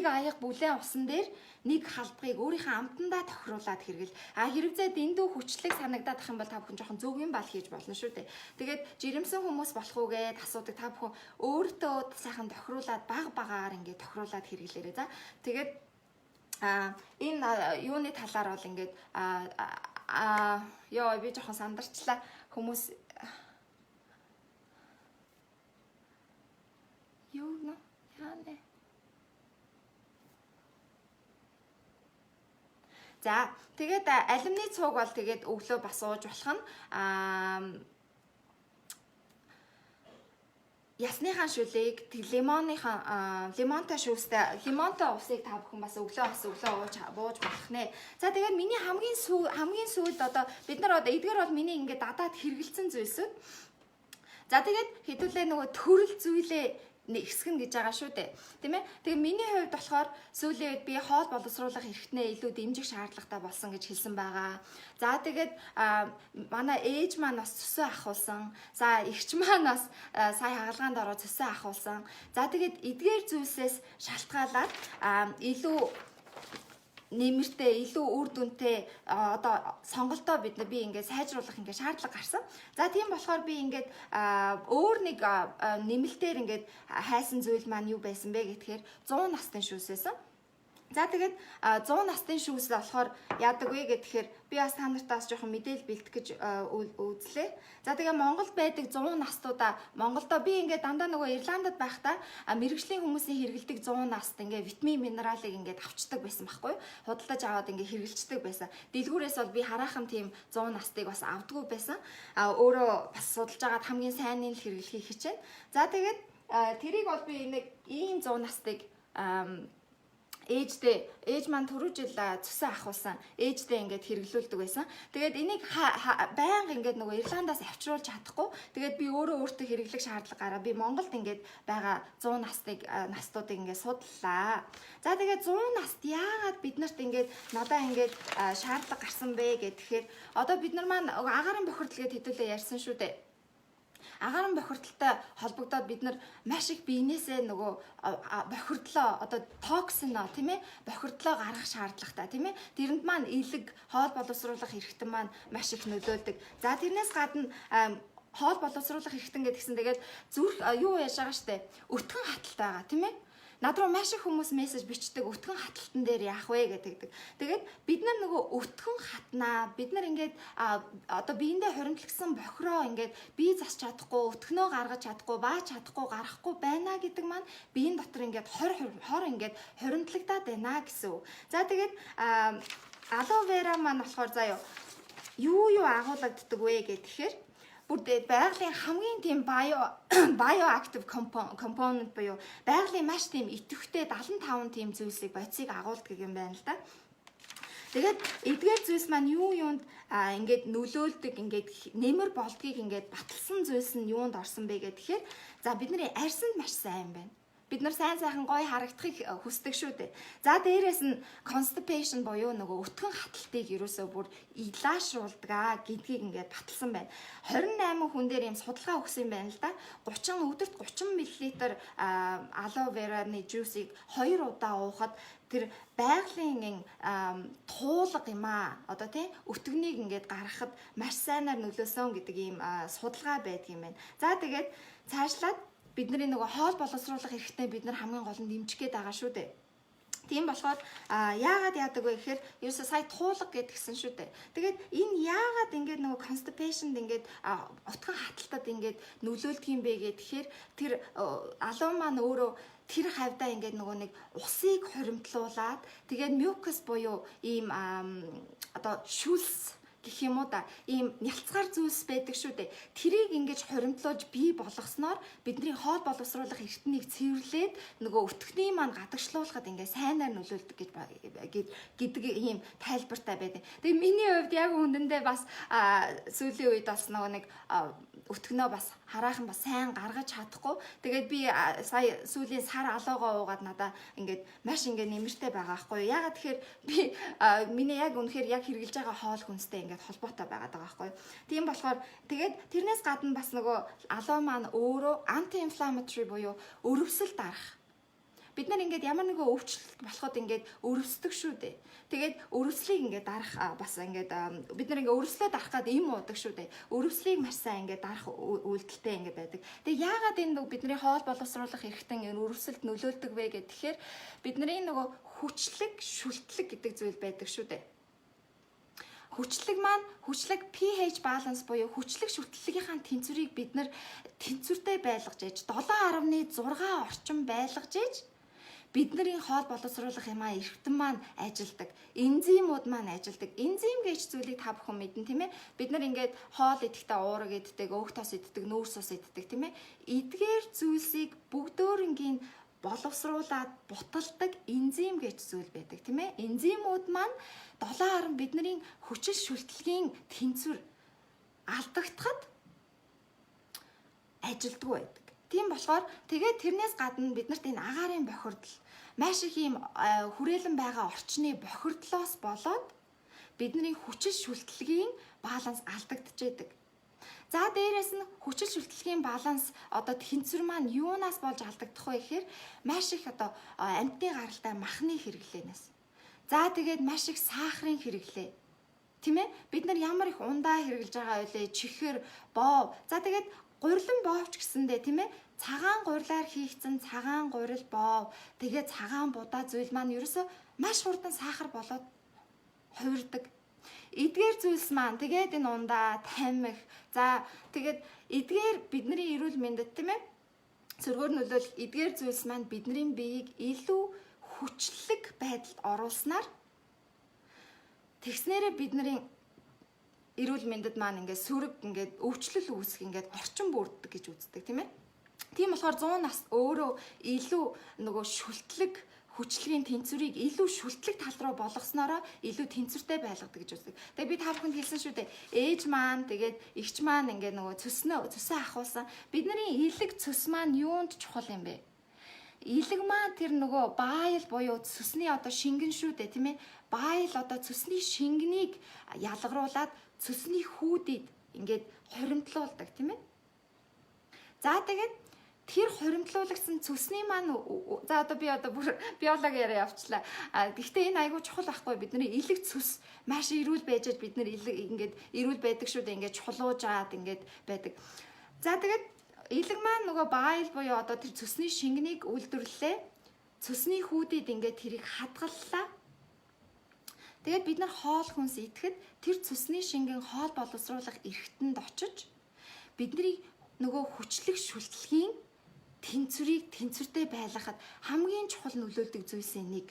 аяг бүлээн усан дээр нэг халдварыг өөрийнхөө амтандаа тохируулаад хэрэгэл. Хэрвээ дэндүү хүчлэг санагдаад ах юм бол та бүхэн жоохон зөвгийн бал хийж болно шүү дээ. Тэгээд жирэмсэн хүмүүс болох уу гэд асуудаг. Та бүхэн өөртөө сайхан тохируулаад багаар ингээд тохируулаад хэрэглээрэй. За тэгээд энэ юуны талаар бол ингээд би жоохон сандарчлаа хүмүүс юу нэ яа. За тэгээд алюминий цууг бол тэгээд өглөө бас ууж болох нь ясныхаа шүлийг лимонтой шүүстэй лимонтой усыг та бүхэн бас өглөө бууж болох нэ. За тэгээд миний хамгийн сүүлд одоо бид нар одоо эдгээр бол миний ингээд дадаад хэрэгэлсэн зүйлсүүд. За тэгээд хэдүүлээ нөгөө төрөл зүйлээ хэсгэн гэж байгаа шүү дээ. Тийм ээ. Тэгээ миний хувьд болохоор сүүлийн үед би хоол боловсруулах эрхтнээ илүү дэмжих шаардлагатай болсон гэж хэлсэн байгаа. За тэгээд манай ээж маань бас цөсөө ахуулсан. За эгч маань бас сая хагалгаанд ороод цөсөө ахуулсан. За тэгээд эдгээр зүйлсээс шалтгаалаад илүү нэмэртэй илүү үр дүнтэй одоо сонголтоо би ингээд сайжруулах ингээд шаардлага гарсан. За тийм болохоор би ингээд өөр нэг нэмэлтээр ингээд хайсан зүйл маань юу байсан бэ гэхээр 100 насны шүүс байсан. За тэгээд 100 насны шүүс болохоор яадаг вэ гэхээр би бас та нартаас жоохон мэдээлэл бэлтгэх гэж үзлээ. За тэгээ Монголд байдаг 100 настуудаа Монголдо би ингээд дандаа нөгөө Ирландд байхдаа мэрэгжлийн хүмүүсийн хэрэгэлдэг 100 наст ингээд витамин минералыг ингээд авчдаг байсан байхгүй юу? Худалдаж аваад ингээд хэрэгжилдэг байсан. Дэлгүүрээс бол би хараахан тийм 100 настыг бас авдаггүй байсан. Өөрөө бас судалж агаад хамгийн сайныг хэрэглэхийг хичээнэ. За тэгээд тэрийг бол би нэг ийм 100 настыг ээж маань түрүү жил цөсөн ахуулсан. Ээждээ ингээд хэрэглүүлдэг байсан. Тэгээд энийг байнга ингээд нөгөө Ирландаас авчруулж чадахгүй. Тэгээд би өөртөө хэрэглэх шаардлага гараа. Би Монголд ингээд байгаа 100 настуудыг ингээд судлаа. За тэгээд 100 наст яагаад биднэрт ингээд надаа ингээд шаардлага гарсан бэ гэхээр одоо бид нар маань агаарын бохирдол гэдээ хэдүүлээ ярьсан шүү дээ. Агаарын бохирдолтой холбогдоод бид нар маш их биенээсээ нөгөө бохирдлоо одоо токсино тийм ээ бохирдлоо гаргах шаардлагатай тийм ээ тэрэнд маань элэг хоол боловсруулах эрхтэн маань маш их нөлөөлдөг. За тэрнээс гадна хоол боловсруулах эрхтэн гэдгсэн тэгээд зүрх юу яаж байгаа штэ өтгөн хаталтай байгаа тийм ээ. Над руу маш их хүмүүс мессеж бичдэг өтгөн хаталтан дээр яах вэ гэдэг. Тэгээд бид нар нөгөө өтгөн хатнаа бид нар ингээд одоо биендээ хоригдлогсон бохироо ингээд бие засч чадахгүй өтгнөө гаргаж чадахгүй бааж чадахгүй гарахгүй байна гэдэг маань биеийн дотор ингээд хор ингээд хоригдлагдаад байна гэсэн үг. За тэгээд алоэ вера маань болохоор заяа юу агуулгаддаг вэ гэхээр бүр байгалийн хамгийн тийм bioactive component буюу байгалийн маш тийм идэвхтэй 75 тийм зүйлсийг бодисыг агуулдаг юм байна л да. Тэгээд эдгээр зүйлс маань юунд ингээд нөлөөлдөг ингээд нэмэр болдгийг ингээд баталсан зүйлс нь юунд орсон бэ гэхээр за бидний арьсанд маш сайн байна. Бид нар сайхан гоё харагдахыг хүсдэг шүү дээ. За дээрээс нь constipation буюу нөгөө өтгөн хаталтыг ерөөсөө бүр илаашруулдаг гэдгийг ингээд баталсан байна. 28 хүн дээр юм судалгаа өгсөн байна л да. Өдөрт 30 мл алоэ вераны жуусыг 2 удаа уухад тэр байгалийн туулга юм аа. Одоо тийм өтгөнийг ингээд гаргахад маш сайнаар нөлөөсөн гэдэг ийм судалгаа байдаг юм байна. За тэгээд цаашлаад бидний нөгөө хоол боловсруулах эрхтээ бид нар хамгийн гол нь дэмжих гээд байгаа шүү дээ. Тийм болохоор яагаад яадаг вэ гэхээр ерөөсөө сая туулга гэдгсэн шүү дээ. Тэгээд энэ яагаад ингээд нөгөө constipation ингээд утган хаталтад ингээд нөлөөлдөг юм бэ гэхээр тэр алуу маань өөрөө тэр хавьдаа ингээд нөгөө нэг усыг хоримтлуулад тэгээд mucus буюу ийм одоо шүлс гэх юм уу да ийм нялцгаар зүйлс байдаг шүү дээ. Тэрийг ингэж хоримтлуулж бий болгосноор бидний хоол боловсруулах эрхтнийг цэвэрлээд нөгөө өтгөний маань гадагшлуулахад ингээ сайнаар нөлөөлдөг гэдэг ийм тайлбартай байдаг. Тэгээ миний хувьд яг үнэндээ бас сүүлийн үед бас нөгөө нэг өтгөнөө бас хараахан бас сайн гаргаж чадахгүй. Тэгээд би сая сүүлийн сар алоогоо уугаад надаа ингээд маш ингээд нэмэртэй байгаа байхгүй юу. Ягаад тэгэхээр би миний яг үнэхээр яг хэрглэж байгаа хоол хүнстэй ингээд холбоотой байгаад байгаа байхгүй юу. Тийм болохоор тэгээд тэрнээс гадна бас нөгөө алоо маань өөрөө anti-inflammatory буюу өрөвсөл дарах. Бид нар ингээд ямар нэгэн өвчлөлт болоход ингээд өрөвсдөг шүү дээ. Тэгээд өрөвслийг ингээд дарах бас ингээд бид нар ингээд өрөвслөө дарах гад юм уудаг шүү дээ. Өрөвслийг маш сайн ингээд дарах үйлдэлтэй ингээд байдаг. Тэгээд яагаад энэ бидний хоол боловсруулах эрхтэн энэ өрөвсөлд нөлөөлдөг вэ гэхээр бидний нөгөө хүчлэг, шүлтлэг гэдэг зүйл байдаг шүү дээ. Хүчлэг маань хүчлэг pH balance буюу хүчлэг шүтлэгийнхаа тэнцвэрийг бид нар тэнцвэртэй байлгаж ээж 7.6 орчим байлгаж ээж бидний хоол боловсруулах юмаа эрхтэн маань ажилдаг. Энзимүүд маань ажилдаг. Энзим гэж зүйлийг та бүхэн мэднэ тийм ээ. Бид нар ингээд хоол идэхдээ уураг иддэг, өөх тос иддэг, нүүрс ус иддэг тийм ээ. Эдгээр зүйлсийг бүгдөөрөнгийн боловсруулад буталдаг энзим гэж зүйл байдаг тийм ээ. Энзимүүд маань 7 бидний хүчил шүлтлэгийн тэнцвэр алдагдахад ажилддаг байдаг. Тийм болохоор тэгээд тэрнээс гадна биднэрт энэ агаарын бохирдол маш их юм хүрээлэн байгаа орчны бохирдлоос болоод бидний хүчил шүлтлэгийн баланс алдагдчихэйдэг. За дээрээс нь хүчил шүлтлэгийн баланс одоо тэнцвэр маань юунаас болж алдагдах вэ гэхээр маш их одоо амьтны гаралтай махны хэрэглээнээс. За тэгээд маш их сахарын хэрэглээ. Тийм ээ? Бид нар ямар их ундаа хэрэглэж байгаа вэ? Чихэр, боов. За тэгээд гурилан боовч гэсэндээ тийм ээ цагаан гурилаар хийгдсэн цагаан гурил боов тэгээд цагаан будаа зүйл маань ерөөсөө маш хурдан сахар болоод хувирдаг. Эдгээр зүйлс маань тэгээд энэ ундаа тамхи за тэгээд эдгээр бидний эрүүл мэндэд тийм ээ сөргөөр нөлөөлөх эдгээр зүйлс маань бидний биеийг илүү хүчлэг байдалд оруулснаар тэгснээрээ бидний эрүүл мэндэд маань ингээд сүрэг ингээд өвчлөл үүсэх ингээд орчин бүрддэг гэж үздэг тийм ээ. Тийм болохоор 100 нас өөрөө илүү нөгөө шүлтлэг хүчлэгийн тэнцвэрийг илүү шүлтлэг тал руу болгоснороо илүү тэнцвэртэй байлгадаг гэж үздэг. Тэгээ би та бүхэнд хэлсэн шүү дээ. Ээж маань тэгээд эгч маань ингээд нөгөө цөсөө ахуулсан. Бидний элэг цөс маань юунд чухал юм бэ? Элэг маань тэр нөгөө байл буюу цөсний одоо шингэн шүү дээ, тийм ээ. Байл одоо цөсний шингэнийг ялгаруулад цөсний хүүдийг ингээд хоримтлуулдаг, тийм ээ. За тэгээд тэр хоримтлуулагсан цөсний маань за одоо би бүр биологи яриа явчлаа. Гэхдээ энэ айгүй чухал байхгүй. Бидний элэг цөс маш эрүүл байж бид нар ингээд эрүүл байдаг шүү дээ. Ингээд чулуужаад ингээд байдаг. За тэгээд элэг маань нөгөө байл буюу одоо тэр цөсний шингэнийг үйлдвэрлэлээ. Цөсний хүүдийг ингээд тэрийг хадгаллаа. Тэгээд бид нар хоол хүнс идэхэд тэр цөсний шингэн хоол боловсруулах эрхтэнд очиж бидний нөгөө хүчлэг шүлтлэгийн тэнцвэрийг тэнцвэртэй байлгахад хамгийн чухал нөлөөлдөг зүйлсийн нэг.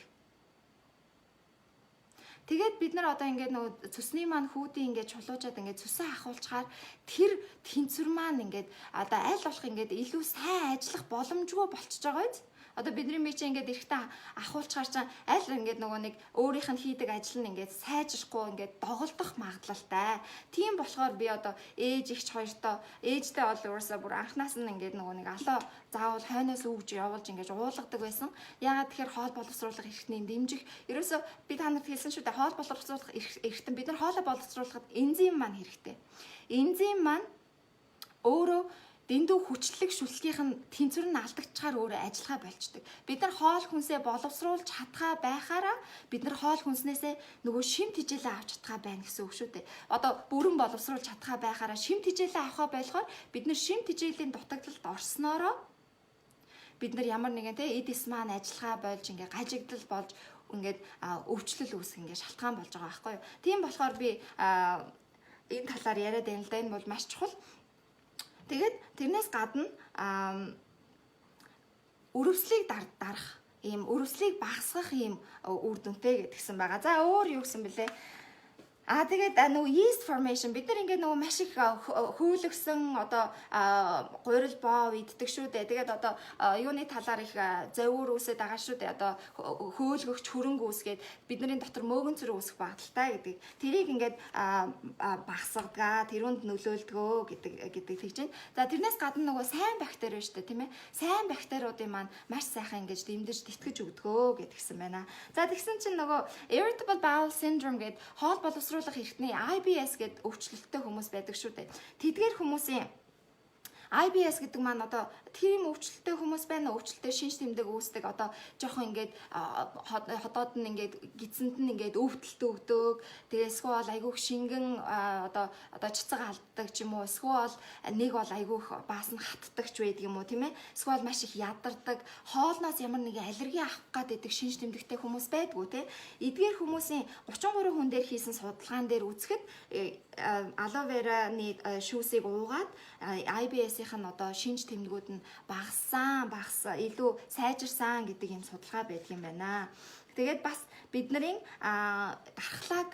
Тэгээд бид нар одоо ингээд нөгөө цөсний маань хүүдийн ингээд чулуужаад ингээд цөсөө ахуулчаар тэр тэнцвэр маань ингээд одоо аль болох ингээд илүү сайн ажиллах боломжгүй болчихж байгаа биз? Одоо бидний мич ингээд эрэхтэн ахуулчаар чинь аль ингээд нөгөө нэг өөрийнх нь хийдэг ажил нь ингээд сайжрахгүй ингээд доголдох магадлалтай. Тийм болохоор би одоо ээж ихч хоёртоо ээжтэй бол уурсаа бүр анханаас нь ингээд нөгөө нэг алоо заавал хойноос өгж явуулж ингээд уулгадаг байсан. Яагаад тэгэхээр хоол боловсруулах эрхтний дэмжих. Ерөөсөө би та нарт хэлсэн шүү дээ, хоол боловсруулах эрхтэн бид нар хоолоо боловсруулахад энзим маань хэрэгтэй. Энзим маань өөрөө дэндүү хүчлэг шүлтгийнх нь тэнцвэр нь алдагдчихаар өөрөө ажиллагаа болчдөг. Бид нар хоол хүнсээ боловсруулж чадхаа байхаараа бид нар хоол хүнснээсээ нөгөө шимт хижээлээ авч чадхаа байна гэсэн үг шүү дээ. Одоо бүрэн боловсруулж чадхаа байхаараа шимт хижээлээ авахаа болохоор бид нар шимт хижээлийн дутагдалд орсноороо бид нар ямар нэгэн эдис маань ажиллагаа болж ингээ гажигдал болж ингээд өвчлөл үүсэх ингээ шалтгаан болж байгаа байхгүй юу. Тийм болохоор би энэ талаар яриад байна л да. Энэ бол маш чухал. Тэгээд тэрнээс гадна өрөвслийг дарах ийм өрөвслийг багасгах ийм үр дүнтэй гэдгсэн байгаа. За өөр юу гэсэн бэлээ? Тэгээд нөгөө yeast formation бид нар ингээд нөгөө маш их хөөлөгсөн одоо гурил боо иддэг шүү дээ. Тэгээд одоо юуны талаар их завьур үүсээд байгаа шүү дээ. Одоо хөөлгөгч хөрөнгө үүсгээд бидний дотор мөөгөн цэрэг үүсэх багталтай гэдэг. Тэрийг ингээд багасгадаг, тэрүүнд нөлөөлдгөө гэдэг тэгж байна. За тэрнээс гадна нөгөө сайн бактери байна шүү дээ, тийм ээ. Сайн бактериудын маань маш сайхан ингэж дэмдэж тэтгэж өгдгөө гэдгсэн байна. За тэгсэн чинь нөгөө irritable bowel syndrome гэдэг хоол боловсруулах эрхтний IBS гэдэг өвчлөлттэй хүмүүс байдаг шүү дээ. Тэдгээр хүмүүсийн IBS гэдэг маань одоо тийм өвчлөлттэй хүмүүс байна. Өвчлөлттэй шинж тэмдэг үүсдэг. Одоо жоохон ингээд ходоод нь ингээд гидсэнд нь ингээд өвдөлт өгдөг. Тэгээ эсвэл айгүйх шингэн одоо цэцэг алддаг ч юм уу. Эсвэл нэг бол айгүйх баас нь хатдаг ч байдаг юм уу, тийм ээ. Эсвэл маш их ядардаг. Хоолноос ямар нэгэн аллерги авах гэдэг шинж тэмдэгтэй хүмүүс байдгүй, тийм. Эдгээр хүмүүсийн 33 хүн дээр хийсэн судалгаан дээр үзэхэд алоэ вераны шүүсийг уугаад IBS-ийнх нь одоо шинж тэмдгүүд нь багассан, илүү сайжирсан гэдэг юм судалгаа байдаг юм байна. Тэгээд бас бидний дархлааг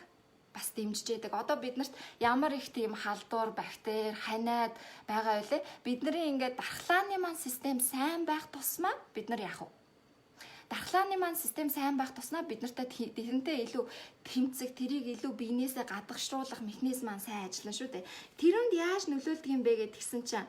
бас дэмжиж яадаг. Одоо биднэрт ямар их тийм халдвар, бактери, ханиад байгаа вэ? Бидний ингээд дархлааны маань систем сайн байх тусмаа бид нар яах вэ? Дархлааны маань систем сайн байх туснаа бид нартай тэрнтэй илүү тэмцэх, тэрийг илүү биенээсээ гадагшруулах механизм маань сайн ажиллана шүү дээ. Тэрүнд яаж нөлөөлдөг юм бэ гэдгсэн чинь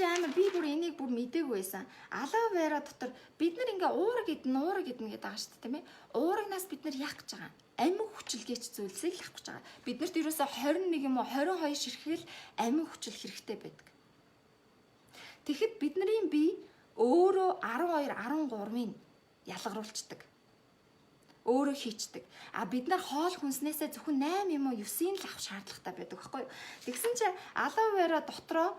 амар би бүр энийг бүр мэдээгүй байсан. Алоэ вера дотор бид нар ингээ уураг идэнэ гэдэг байгаа шүү дээ, тийм ээ. Уурагнаас бид нар яах гэж байгаа? Амин хүчилгээч зүйлсийг яах гэж байгаа. Биднэрт ерөөсө 21 юм уу 22 ширхгэл амин хүчил хэрэгтэй байдаг. Тэгэхэд бидний бие өөрөө 12 13-ыг ялгаруулцдаг. Өөрөө хийчдэг. Бид нар хоол хүнснээсээ зөвхөн 8 юм уу 9-ийг л авах шаардлагатай байдаг байхгүй юу? Тэгсэн чинь алоэ вера дотроо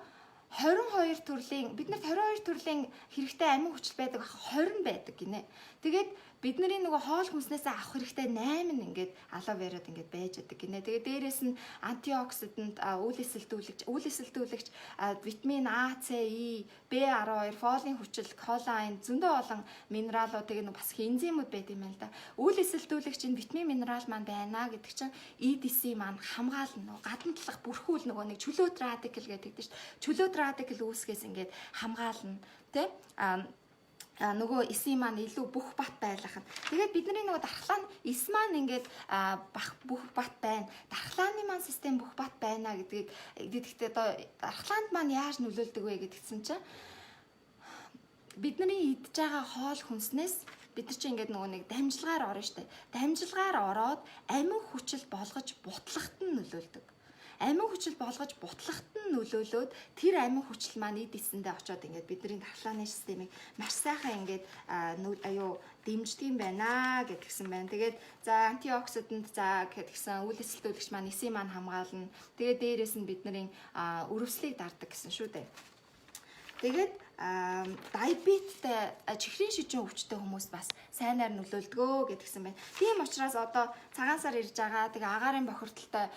22 төрлийн биднэрт 22 төрлийн хэрэгтэй амин хүчил байдаг 20 байдаг гинэ. Тэгээд бидний нөгөө хоол хүнснээс авах хэрэгтэй 8 ингээд алоэ верад ингээд байж байдаг гинэ. Тэгээ дээрэс нь антиоксидант, үл эсэлдүүлэгч, витамин А, С, И, B12, фолын хүчил, колайн, зөндөө олон минералууд тэгээ бас энзимүүд байд юм байна л да. Үл эсэлдүүлэгч энэ витамин минерал маань байна гэдэг чинь EDC маань хамгаална. Гадна талах бүрхүүл нөгөө нэг чөлөөт радикал гэдэг чинь чөлөөт радикал үүсгээс ингээд хамгаална. Тэ? Нөгөө эсийн маань илүү бүх бат байлгах нь. Тэгээд бидний нөгөө дархлаа нь эс маань ингээд бүх бат байна. Дархлааны маань систем бүх бат байна гэдэгтээ одоо дархлаанд маань яаж нөлөөлдөг вэ гэдгсэн чинь бидний идж байгаа хоол хүнснээс бид нар чинь ингээд нөгөө нэг дамжлагаар орно штэ. Дамжлагаар ороод амин хүчил болгож бутлахад нь нөлөөлдөг. Амин хүчил болгож бутлахад нь нөлөөлөөд тэр амин хүчил маань эдисэндээ очиод ингээд бидний дархлааны системийг маш сайхан ингээд дэмждэг юм байна гэдгсэн байна. Тэгээд за антиоксидант за гэдгсэн үл эсэлдүүлэгч маань эсийн маань хамгаална. Тэгээд дээрээс нь бидний өрөвслийг дардаг гэсэн шүү дээ. Тэгээд диабеттэй чихрийн шижин өвчтэй хүмүүс бас сайнаар нөлөөлдгөө гэдгсэн байна. Тийм учраас одоо цагаан сар ирж байгаа. Тэгээ агаарын бохирдолтой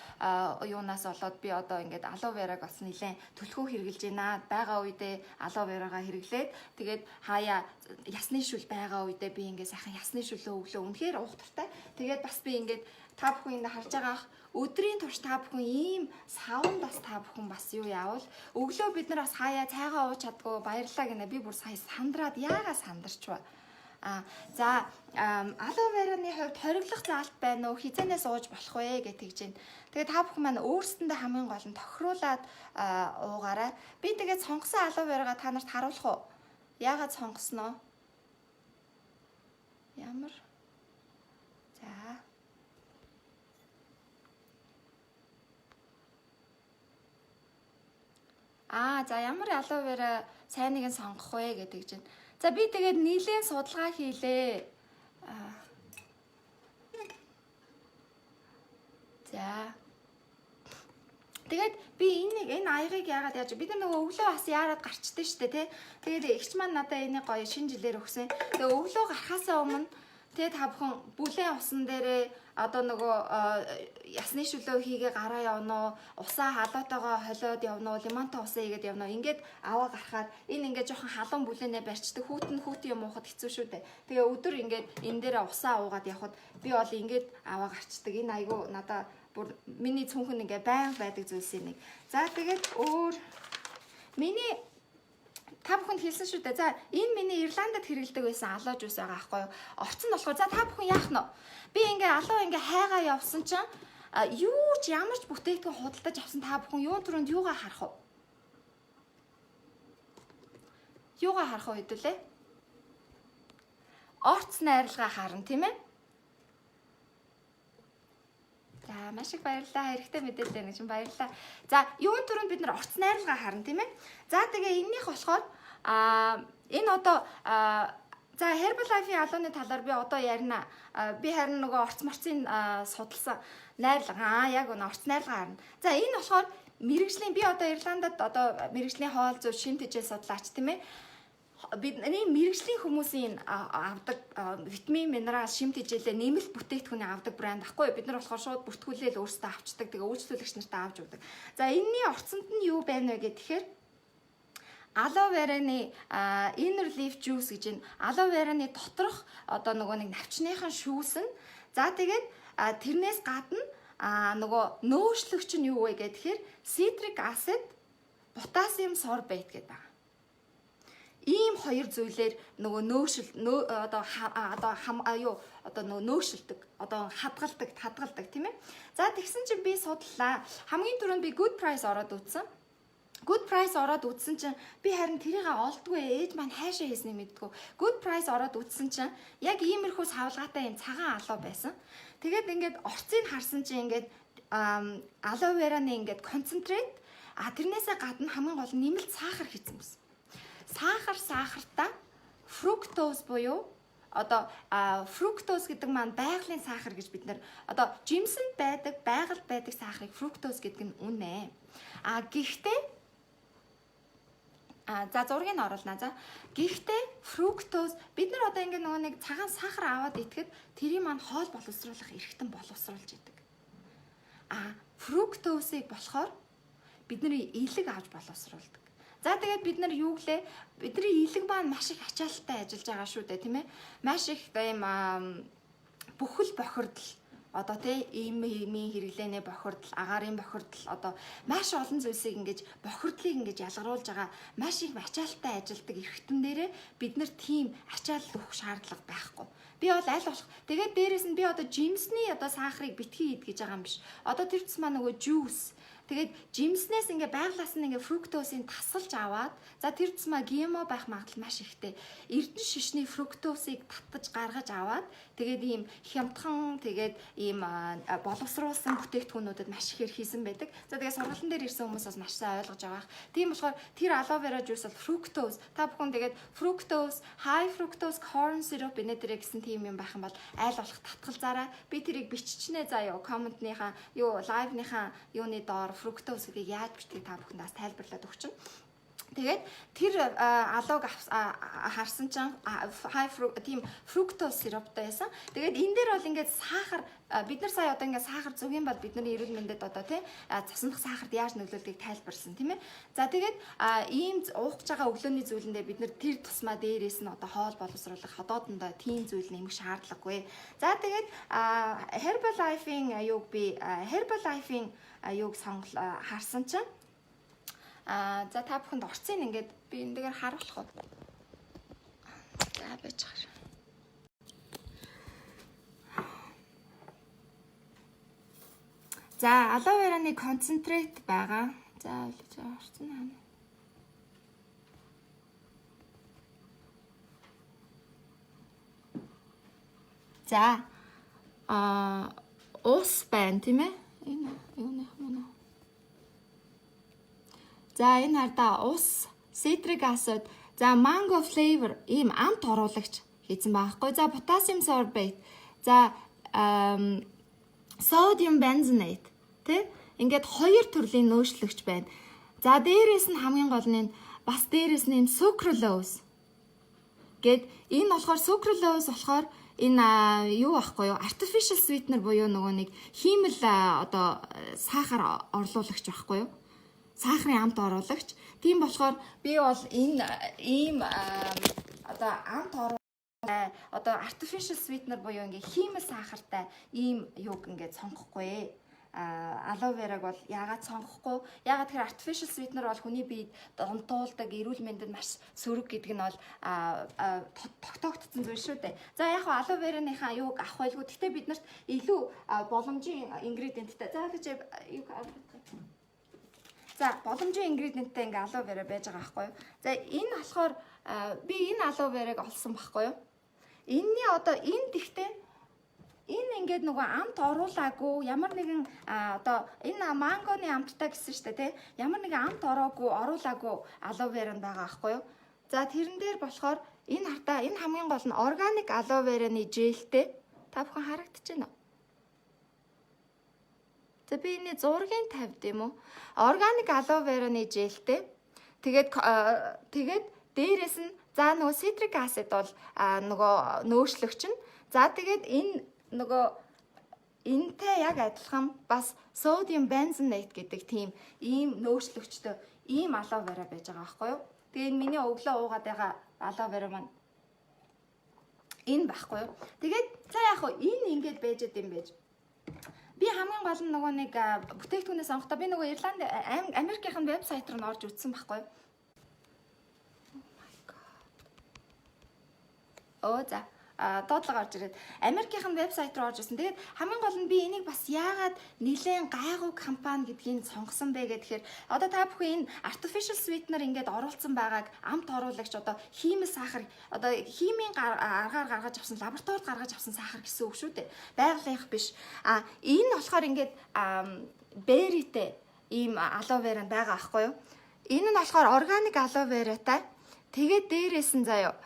юунаас болоод би одоо ингээд алоэ вераг бас нэлээд төлхөө хэрглэж байна. Бага үедээ алоэ верагаа хэрэглээд тэгээд хаяа ясны шүл байгаа үедээ би ингээд сайхан ясны шүлөө өглөө үнэхээр уух туртай. Тэгээд бас би ингээд та бүхэн энд харж байгаа өдрийн турш та бүхэн ийм савн бас та бүхэн бас юу яавал өглөө бид нар бас хаяа цайгаа ууж чадгүй баярлалаа гинэ би бүр сая сандраад яагаад сандарчва. За алоэ вераны хувьд хориглох заалт байна уу хизэнээс ууж болох вэ гэж тэгж байна. Тэгээ та бүхэн маань өөрсөндөө хамгийн гол нь тохируулаад уугаарай. Би тэгээд сонгосон алоэ верагаа та нарт харуулах уу? Яагаад сонгосноо? Ямар? За за ямар алоэ вера сайныг нь сонгох вэ гэдэг чинь. За би тэгээд нийлэн судалгаа хийлээ. За. Тэгээд би энэ аягыг яагаад яаж бид нар нөгөө өглөө бас яарад гарчдээ штэ тий. Тэгээд эгч маань надад энийг гоё шинэ жилээр өгсөн. Тэгээд өглөө гарахаасаа өмнө тэгээ та бүхэн бүлээн усан дээрээ одоо нөгөө ясны шүлөө хийгээ гараа явна уу, усаа халуутайгаа холиод явна уу, лимонтой усаа хийгээд явна уу. Ингээд аваа гарахаар энэ ингээд жоохон халуун бүлээнээ барьчдаг. Хүүтэн юм уухад хэцүү шүү дээ. Тэгээ өдөр ингээд энэ дээрээ усаа уугаад явхад би бол ингээд аваа гарчдаг. Энэ айгу надаа бүр миний цүнхэн ингээд байнга байдаг зүйлсийн нэг. За тэгээд миний та бүхэнд хэлсэн шүү дээ. За энэ миний Ирландд хэрэглэдэг байсан алоэ жуус байгаа аахгүй юу? Орцон болохоор за та бүхэн яах нь вэ? Би ингээ алоэ ингээ хайгаа явсан чинь юу ч ямар ч бүтээгдэхүүн худалдаж авсан та бүхэн юун түрүүнд юугаа харах вэ? Юугаа харах вэ хэдүүлээ? Орц найралгаа харна тийм ээ? За маш их баярлалаа. Хэрэгтэй мэдээлэл байна гэж баярлалаа. За юун түрүүнд бид нар орц найралгаа харна тийм ээ? За тэгээ энэнийх болохоор энэ одоо за Herbalife-ийн алууны талаар би одоо ярина. Би харин нөгөө орц морцын судалсан найрлага яг өнө орц найралгаа харна. За энэ болохоор мэрэгжлийн би одоо Ирландад одоо мэрэгжлийн хоол зөв шин тэжээл судлаач тийм ээ. Бидний мэрэгжлийн хүмүүсийн авдаг витамин, минерал, шим тэжээлээ нэмэлт бүтээгдэхүүний авдаг брэнд ахгүй. Бид нар болохоор шууд бүртгүүлээл өөрсдөө авчдаг. Тэгээ үйлчлүүлэгч нартай авч өгдөг. За энэний орцонд нь юу байна вэ гэхээр алоэ вераны inner leaf juice гэж энэ алоэ вераны доторх одоо нөгөө нэг навчныхан шүүс нь за тэгээд тэрнээс гадна нөгөө нөөшлөгч нь юу вэ гэхээр citric acid, potassium sorbate гэдэг байна. Ийм хоёр зүйлээр нөгөө нөөшилдэг, одоо хадгалдаг тийм ээ. За тэгсэн чинь би судлаа. Хамгийн түрүүнд би good price ороод үзсэн. Good price ороод үзсэн чинь би харин тэрийг олдгүй ээж маань хайшаа хийснийг мэдгүй. Good price ороод үзсэн чинь яг иймэрхүү савлгаатай энэ цагаан алуу байсан. Тэгээд ингээд орцыг харсан чинь ингээд алоэ вераны ингээд концентрат тэрнээсээ гадна хамгийн гол нэмэлт сахар хийсэн байсан. Сахартаа fructose буюу одоо fructose гэдэг маань байгалийн сахар гэж бид нар одоо жимсэнд байдаг, байгальд байдаг сахарыг fructose гэдэг нь үнэ. Гэхдээ За зургийг оруулнаа. За гэхдээ fructose бид нар одоо ингэ нөгөө нэг цагаан сахар аваад итгэхэд тэрийг маань хоол боловсруулах эргэтэн боловсруулж идэг. Fructose-ийг болохоор бидний элэг авч боловсруулдаг. За тэгээд бид нар юу гэлээ? Бидний элэг маань маш их ачаалттай ажиллаж байгаа шүү дээ, тийм ээ. Маш их ийм бүхэл бохирдол одоо ийм хэрэглээний бохирдол, агаарын бохирдол одоо маш олон зүйлсийг ингэж бохирдлыг ингэж ялгаруулж байгаа маш их ачаалттай ажилдаг эрхтэн дээрээ бид нар тийм ачаалал өгөх шаардлага байхгүй. Би бол аль болох тэгээд дээрэс нь би одоо жимсний одоо сахарыг битгий идэж байгаа юм биш. Одоо тэр цэс маа нөгөө juice тэгээд жимснээс ингээ байглаас нь ингээ фруктозыг тасалж аваад за тэр цэсмаа GMO байх магадлал маш ихтэй. Эрдэнэ шишний фруктозыг татаж гаргаж аваад тэгээд ийм хямдхан тэгээд ийм боловсруулсан бүтээгдэхүүнүүдэд маш ихээр хийсэн байдаг. За тэгээд сургалтын дээр ирсэн хүмүүс бас маш сайн ойлгож байгаа. Тийм болохоор тэр aloe vera juice бол fructose. Та бүхэн тэгээд fructose, high fructose corn syrup энэдэрэ гэсэн тийм юм байх юм бол аль болох татгалзаараа би тэрийг биччихнэ заяа комментныхаа юу лайвныхаа юуны доор fructose-ыг яаж бичгийг та бүхэндээ тайлбарлаад өгч. Тэгээд тэр алууг харсан чинь тийм fructose сироптай байсан. Тэгээд энэ дээр бол ингээд сахар бид нар сая одоо ингээд сахар зүгийн бол бидний эрүүл мэндэд одоо тий цуснах сахарт яаж нөлөөлдгийг тайлбарлсан тийм ээ. За тэгээд ийм уух гэж байгаа өглөөний зүйлэндээ бид нар тэр тусмаа дээрээс нь одоо хоол боловсруулах одоодондоо тийм зүйл нэмэх шаардлагагүй. За тэгээд Herbalife-ийн аюуг би Herbalife-ийн аюуг сонгол харсан чинь за та бүхэнд орцын ингээд би энэ дээр харуулах уу? За байж байгаа. За aloe vera-ны концентрат байгаа. За орцын хаана? За ус байна тийм ээ? Энэ юуны мөн үү? За энэ хардаа ус, citric acid, за mango flavor ийм амт оруулагч хийсэн байхгүй. За potassium sorbate, за sodium benzoate тий ингээд хоёр төрлийн нөөцлөгч байна. За дээрээс нь хамгийн гол нь бас дээрээс нь sucralose гэд энэ болохоор sucralose болохоор энэ юу байхгүй юу artificial sweetener буюу нөгөө нэг хиймэл одоо сахар орлуулагч байхгүй юу? Сахарын амт оруулагч. Тийм болохоор би бол энэ ийм одоо амт одоо artificial sweetener буюу ингээ хиймэл сахартай ийм юуг ингээ сонгохгүй. Aloe vera-г бол яагаад сонгохгүй? Яагаад тэгэхээр artificial sweetener бол хүний биед донтуулдаг, эрүүл мэндэд маш сөрөг гэдэг нь бол тогтоогдсон зүйл шүү дээ. За яг хаа aloe vera-ныхаа юуг авах байлгүй. Гэхдээ биднэрт илүү боломжийн ингредиенттэй. За гэж юуг за боломжийн ингредиенттэй ингээ aloe vera байж байгаа байхгүй юу. За энэ болохоор би энэ aloe vera-г олсон байхгүй юу. Энийний одоо энэ тэгтээ энэ ингээд нөгөө амт оруулаагүй ямар нэгэн одоо энэ мангоны амттай гэсэн шүү дээ тий. Ямар нэгэн амт оруулаагүй aloe vera байгаа байхгүй юу. За тэрэн дээр болохоор энэ хартаа энэ хамгийн гол нь organic aloe vera-ны жилтэй. Та бүхэн харагдчихэв үү? За би энэ зургийг тавьд юм уу? Organic aloe vera-ны жилтэй. Тэгээд дээрээс нь за нөгөө citric acid бол нөгөө нөөцлөгч нь. За тэгээд энэ нөгөө энэтэй яг адилхан бас sodium benzoate гэдэг тийм ийм нөөцлөгчтэй ийм aloe vera байж байгаа байхгүй юу? Тэгээд энэ миний өглөө уугаад байгаа aloe vera маань энэ байхгүй юу? Тэгээд за яг хөө энэ ингэж байж байгаа юм байж. Би хамгийн гол нь нөгөө нэг бүтээгдэхүүнээс сонгохдоо би нөгөө Ирланд Америкийн вебсайт руу н орж үзсэн байхгүй юу? Oh my god. Оо за доотлого орж ирээд Америкийн вебсайт руу орж ирсэн. Тэгээд хамгийн гол нь би энийг бас яагаад нэлээд гайгүй компани гэдгийг сонгосон бэ гэхээр одоо та бүхэн энэ artificial sweetener ингээд оруулсан байгааг амт оруулагч одоо хиймэл сахар одоо химийн аргаар гаргаж авсан лабораторид гаргаж авсан сахар гэсэн үг шүү дээ. Байгалийнх биш. Энэ болохоор ингээд berryтэй ийм aloe vera байгаа байхгүй юу? Энэ нь болохоор organic aloe vera-тай. Тэгээд дээрээс нь заяа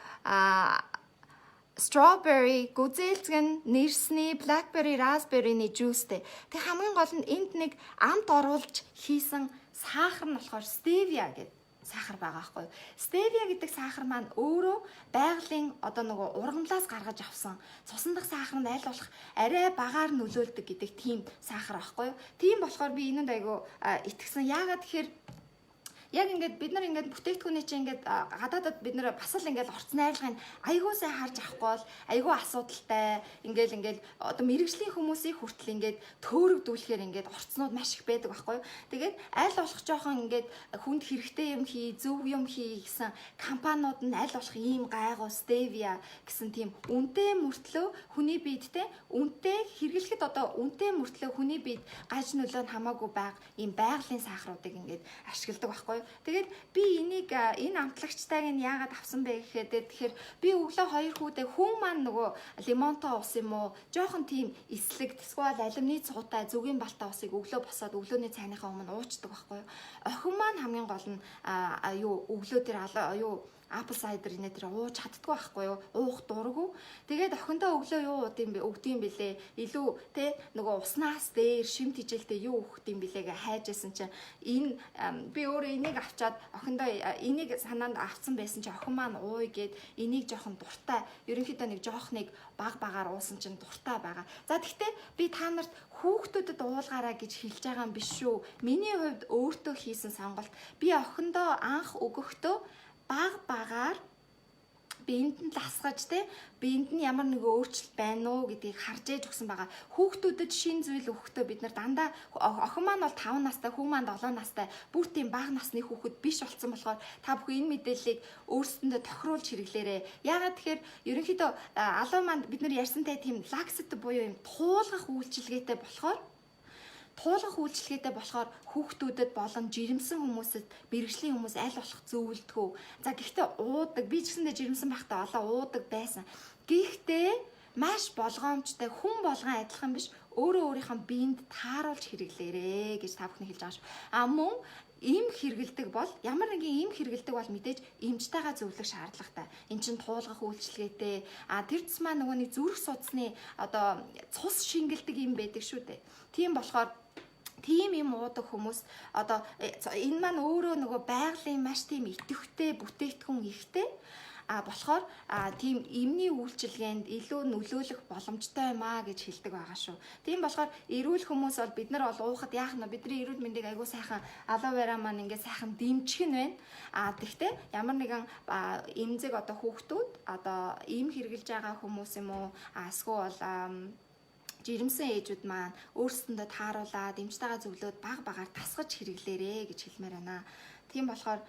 strawberry, гүзээлцгэн, нэрсний, blackberry, raspberry-ний juiceтэй. Тэг хамгийн гол нь энд нэг амт оруулж хийсэн сахар нь болохоор stevia гэдэг. сахар байгаа байхгүй юу. Stevia гэдэг сахар маань өөрөө байгалийн одоо нөгөө ургамлаас гаргаж авсан цусан дахь сахар нь аль болох арай багаар нөлөөлдөг гэдэг тийм сахар байхгүй юу. Тийм болохоор би энэнд айгу итгэсэн. Яагаад тэгэхээр яг ингээд бид нар ингээд бүтээгдэхүүний чинь ингээд гадаадад бид нар бас л ингээд орц найрлагын айгуу сайн харж авахгүй бол айгуу асуудалтай ингээд одоо мэрэгжлийн хүмүүсийн хүртэл ингээд төөрөгдүүлэхээр ингээд орцнууд маш их байдаг байхгүй юу. Тэгээд аль болох жоохон ингээд хүнд хэрэгтэй юм хий, зөв юм хий гэсэн компаниуд нь аль болох ийм гайгүй Stevia гэсэн тийм үнэтэй мөртлөө хүний биедтэй үнэтэй хэрэглэхэд одоо үнэтэй мөртлөө хүний биед гаж нөлөө нь хамаагүй ийм байгалийн сахаруудыг ингээд ашигладаг байхгүй. Тэгээд би энийг энэ амтлагчтайг нь яагаад авсан бэ гэхээр би өглөө 2 хүүдээ хүн маань нөгөө лимонтой ус юм уу жоохон тийм эслэг тэсгүүл алюминий цуутай зүгийн балтай усыг өглөө босоод өглөөний цайныхаа өмнө уучдаг байхгүй юу. Охин маань хамгийн гол нь өглөө тэр апл сайдер инээ тэр ууж чаддгүй байхгүй юу. Уух дурггүй. Тэгээд охиндоо өглөө юу өгдөм бэлээ. Илүү те нөгөө уснаас дээр шимт хижээлтэй юу өгдөм бэлээгээ хайжсэн чинь энэ би өөрөө энийг авчаад охиндоо энийг санаанд авсан байсан чинь охин маань ууй гээд энийг жоохон дуртай. Ерөнхийдөө нэг жоохныг багаар уусан чинь дуртай байгаа. За тэгтээ би та нарт хүүхдүүдэд уулгаараа гэж хэлж байгаа юм биш шүү. Миний хувьд өөртөө хийсэн сонголт би охиндоо анх өгөхдөө багаар биенд нь ласгаж биенд нь ямар нэг өөрчлөлт байна уу гэдгийг харж ээж өгсөн байгаа. Хүүхдүүдэд шин зүйл өгөхдөө бид нар дандаа охин маань бол 5 настай, хүү маань 7 настай, бүр тийм бага насны хүүхэд биш болсон болохоор та бүхэн энэ мэдээллийг өөрсдөндөө тохируулж хэрэглээрэй. Яагаад тэгэхээр ерөнхийдөө алуу маань бид нар ярьсантай тийм лаксит буюу юм туулгах үйлчилгээтэй болохоор хүүхдүүдэд болон жирэмсэн хүмүүсэд мэрэгжлийн хүмүүс аль болох зөвлөдгөө. За гэхдээ уудаг би ч гэсэндээ жирэмсэн байхдаа олоо уудаг байсан. Гэхдээ маш болгоомжтой хүн болгон адилхан биш өөрийнхөө биед тааруулж хэрэглээрэй гэж та бүхний хэлж байгаа шүү. Мөн им хэрэгэлдэг бол ямар нэгэн им хэрэгэлдэг бол мэдээж эмчтэйгээ зөвлөх шаардлагатай. Эн чинь туулгах үйлчилгээтэй. Тэр тусмаа нөгөө нэг зүрх судасны одоо цус шингэлдэг юм байдаг шүү дээ. Тийм болохоор тийм юм уудаг хүмүүс одоо энэ маань өөрөө нөгөө байгалийн маш тийм идэвхтэй бүтээгдэхүүн ихтэй болохоор тийм эмний үйлчилгээнд илүү нөлөөлөх боломжтой юм гэж хэлдэг байгаа шүү. Тийм болохоор эрүүл хүмүүс бол бид нар бол уухад яах нь бидний эрүүл мэндийг айгүй сайхан алоe вера маань ингээд сайхан дэмжих нь байна. Тэгвэл ямар нэгэн эмзэг одоо хүүхдүүд одоо им хэрглэж байгаа хүмүүс юм уу эсвэл жирэмсэн ээжүүд маань өөрсдөндөө тааруулаад эмчтэйгээ зөвлөөд багаар тасгаж хэрэглээрэй гэж хэлмээр байна. Тийм болохоор